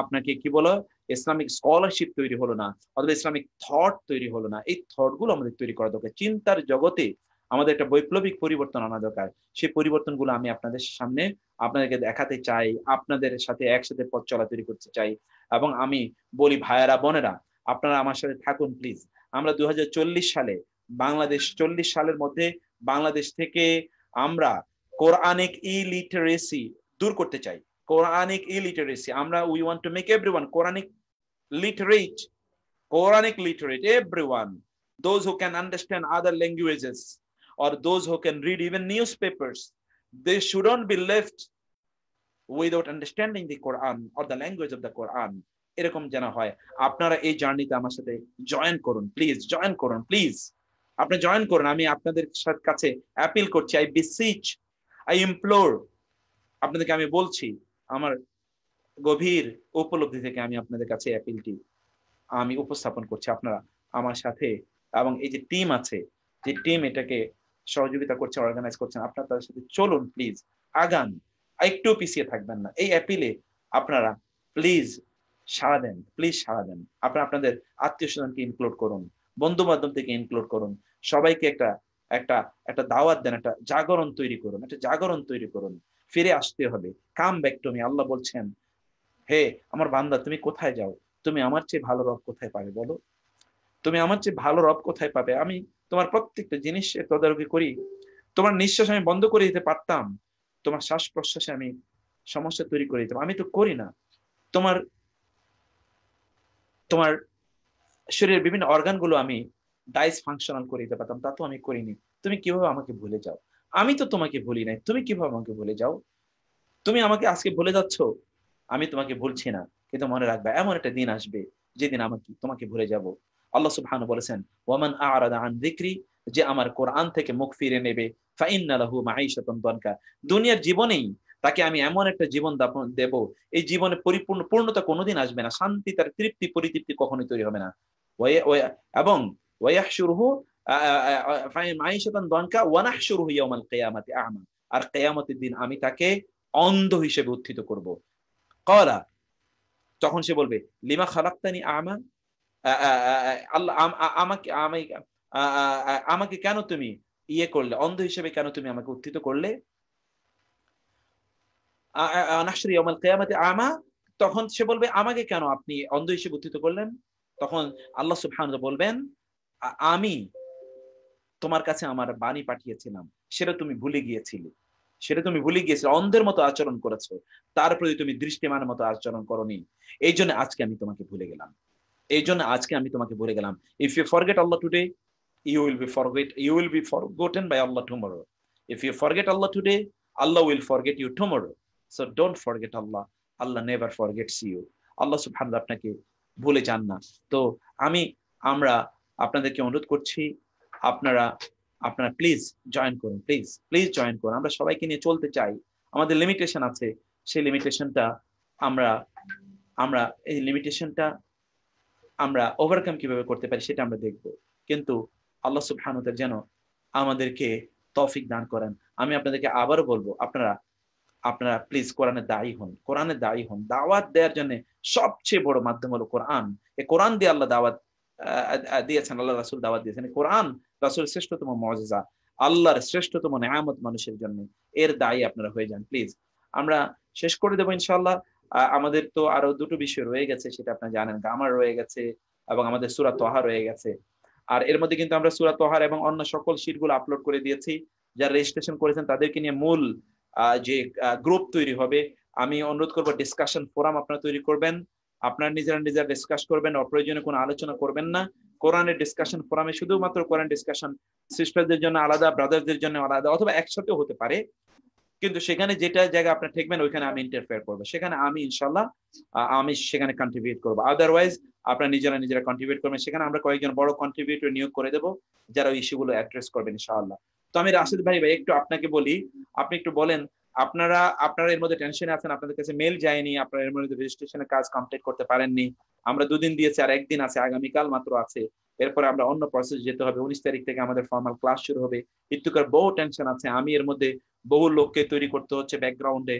আপনাকে কি বলো, ইসলামিক স্কলারশিপ তৈরি হলো না, অথবা ইসলামিক থট তৈরি হলো না, এই থট গুলো আমাদের তৈরি করা দরকার। চিন্তার জগতে আমাদের একটা বৈপ্লবিক পরিবর্তন আনা দরকার। সেই পরিবর্তনগুলো আমি আপনাদের সামনে আপনাদেরকে দেখাতে চাই, আপনাদের সাথে একসাথে পথ চলা তৈরি করতে চাই। এবং আমি বলি ভাইয়েরা বোনেরা, আপনারা আমার সাথে থাকুন প্লিজ। আমরা 2040 সালে বাংলাদেশ 40 সালের মধ্যে বাংলাদেশ থেকে আমরা কোরআনিক ইলিটারেসি দূর করতে চাই। কোরআনিক ইলিটারেসি আমরা, we want to make everyone Quranic literate, everyone, those who can understand other languages or those who can read even newspapers, they shouldn't be left without understanding the Quran or the language of the Quran. এরকম যেন হয়। আপনারা এই জার্নিতে আমার সাথে join করুন please, join করুন প্লিজ, আপনি জয়েন করুন। আমি আপনাদের কাছে অ্যাপিল করছি, আই বিসিচ, আই ইমপ্লোর, আপনাদেরকে আমি বলছি আমার গভীর উপলব্ধি থেকে আমি আপনাদের কাছে অ্যাপিলটি আমি উপস্থাপন করছি। আপনারা আমার সাথে, এবং এই যে টিম আছে, যে টিম এটাকে সহযোগিতা করছে, অর্গানাইজ করছেন, আপনারা তাদের সাথে চলুন প্লিজ, আগান, একটু পিছিয়ে থাকবেন না। এই অ্যাপিলে আপনারা প্লিজ সাড়া দেন, প্লিজ সাড়া দেন। আপনারা আপনাদের আত্মীয় স্বজনকে ইনক্লুড করুন, বন্ধু বান্ধব থেকে ইনক্লুড করুন, সবাইকে একটা দাওয়াত দেন, একটা জাগরণ তৈরি করুন। ফিরে আসতে হবে, কাম ব্যাক টু মি। আল্লাহ বলছেন, হে আমার বান্দা, তুমি কোথায় যাও? তুমি আমার চেয়ে ভালো রব কোথায় পাবে বলো? তুমি আমার চেয়ে ভালো রব কোথায় পাবে? আমি তোমার প্রত্যেকটা জিনিসের তদারকি করি। তোমার নিঃশ্বাস আমি বন্ধ করে দিতে পারতাম, তোমার শ্বাস প্রশ্বাসে আমি সমস্যা তৈরি করে দিতাম, আমি তো করি না। তোমার শরীরের বিভিন্ন অর্গান গুলো আমি ডাইস ফাংশনাল করে দিতে পারতাম, তা তো আমি করিনি। তুমি কিভাবে আমাকে ভুলে যাও? আমি তো তোমাকে ভুলি নাই, তুমি কিভাবে আমাকে ভুলে যাও? তুমি আমাকে আজকে ভুলে যাচ্ছ, আমি তোমাকে ভুলছি না, কিন্তু মনে রাখবে এমন একটা দিন আসবে যেদিন তোমাকে ভুলে যাব। আল্লাহ সুবহানাহু বলেছেন, ওয়ামান আ'রাদা আন যিকরি, যে আমার কোরআন থেকে মুখ ফিরে নেবে, ফাইন্না লাহু মাঈশাতান দানকা, দুনিয়ার জীবনেই তাকে আমি এমন একটা জীবন দেব, এই জীবনে পূর্ণতা কোনোদিন আসবে না, শান্তি, তার তৃপ্তি পরিতৃপ্তি কখনোই তৈরি হবে না। এবং ওয়ায়াহশুরুহু মাঈশাতান দানকা ওয়া নাহশুরুহু ইয়াওমাল কিয়ামাতি আ'মা, আর কিয়ামতের দিন আমি তাকে অন্ধ হিসেবে উত্থিত করব। ক্বালা, তখন সে বলবে, লিমা খালাকতানি আ'মা, আল্লাহ আমাকে কেন তুমি করলে, অন্ধ হিসেবে কেন তুমি আমাকে উত্থিত করলে? নাহশুরু ইয়াওমাল কিয়ামাতি আ'মা, তখন সে বলবে, আমাকে কেন আপনি অন্ধ হিসেবে উত্থিত করলেন? তখন আল্লাহ সুবহানাহু ওয়া তাআলা বলবেন, আমি তোমার কাছে আমার বাণী পাঠিয়েছিলাম, সেটা তুমি ভুলে গিয়েছিলে, অন্ধের মতো আচরণ করেছো, তার প্রতি তুমি দৃষ্টিমানের মতো আচরণ করনি। এই জন্য আজকে আমি তোমাকে ভুলে গেলাম। If you forget Allah today, you will be forgotten by Allah tomorrow. If you forget Allah today, Allah will forget you tomorrow. So don't forget Allah. Allah never forgets you. Allah subhanahu wa ta'ala আপনাকে ভুলে যান না। তো আমরা আপনাদেরকে অনুরোধ করছি, আপনারা প্লিজ জয়েন করুন, প্লিজ জয়েন করুন। আমরা সবাইকে নিয়ে চলতে চাই, আমাদের লিমিটেশন আছে, সেই লিমিটেশনটা আমরা ওভারকাম কিভাবে করতে পারি সেটা আমরা দেখব। কিন্তু আল্লাহ সুবহানাহু ওয়া তাআলা যেন আমাদেরকে তৌফিক দান করেন। আমি আপনাদেরকে আবারও বলবো, আপনারা আপনারা প্লিজ কোরআনের দায়ী হন, কোরআনের দায়ী হন। দাওয়াত দেওয়ার জন্য সবচেয়ে বড় মাধ্যম হলো কোরআন। এই কোরআন দিয়ে আল্লাহ দাওয়াত দিয়েছেন, আল্লাহ রাসূল দাওয়াত দিয়েছেন। কোরআন রাসূলের শ্রেষ্ঠতম মুজিজা, আল্লাহর শ্রেষ্ঠতম নিয়ামত মানুষের জন্য। এর দায়ী আপনারা হয়ে যান প্লিজ। আমরা শেষ করে দেবো ইনশাআল্লাহ। আমাদের তো আরো দুটো বিষয় রয়ে গেছে, সেটা আপনারা জানেন, গামার রয়ে গেছে এবং আমাদের সূরা তোহা রয়ে গেছে। আর এর মধ্যে কিন্তু আমরা সূরা তোহার এবং অন্য সকল শীটগুলো আপলোড করে দিয়েছি। যারা রেজিস্ট্রেশন করেছেন তাদেরকে নিয়ে মূল যে গ্রুপ তৈরি হবে, আমি অনুরোধ করবো ডিসকাশন ফোরাম আপনারা তৈরি করবেন, আপনারা নিজেরা ডিসকাস করবেন, অপ্রয়োজনে কোনো আলোচনা করবেন না। কোরআনের ডিসকাশন ফোরামে শুধুমাত্র কোরআন ডিসকাশন, সিস্টারদের জন্য আলাদা, ব্রাদারদের জন্য আলাদা, অথবা একসাথেও হতে পারে, কিন্তু সেখানে যেটা জায়গা আপনার ঠেকবেন ওইখানে আমি ইন্টারফেয়ার করবো, সেখানে আমি ইনশাল্লাহ আমি সেখানে কন্ট্রিবিউট করবো। আদারওয়াইজ আপনারা নিজেরা কন্ট্রিবিউট করবেন। সেখানে আমরা কয়েকজন বড় কন্ট্রিবিউটর নিয়োগ করে দেবো যারা ওই ইস্যুগুলো অ্যাড্রেস করবেন ইনশাআল্লাহ। তো আমি রাশিদ ভাই একটু আপনাকে বলি, আপনি একটু বলেন, আপনারা এর মধ্যে টেনশনে আছেন, আপনাদের কাছে মেল যায়নি, আপনারা এর মধ্যে রেজিস্ট্রেশনের কাজ কমপ্লিট করতে পারেননি। আমরা 2 দিন দিয়েছি, আর 1 দিন আছে, আগামীকাল মাত্র আছে। এরপরে আমরা অন্য প্রসেস যেতে হবে। 19 তারিখ থেকে আমাদের ফর্মাল ক্লাস শুরু হবে। ইত্তুকার বহু টেনশন আছে। আমি এর মধ্যে বহু লোককে তৈরি করতে হচ্ছে ব্যাকগ্রাউন্ডে,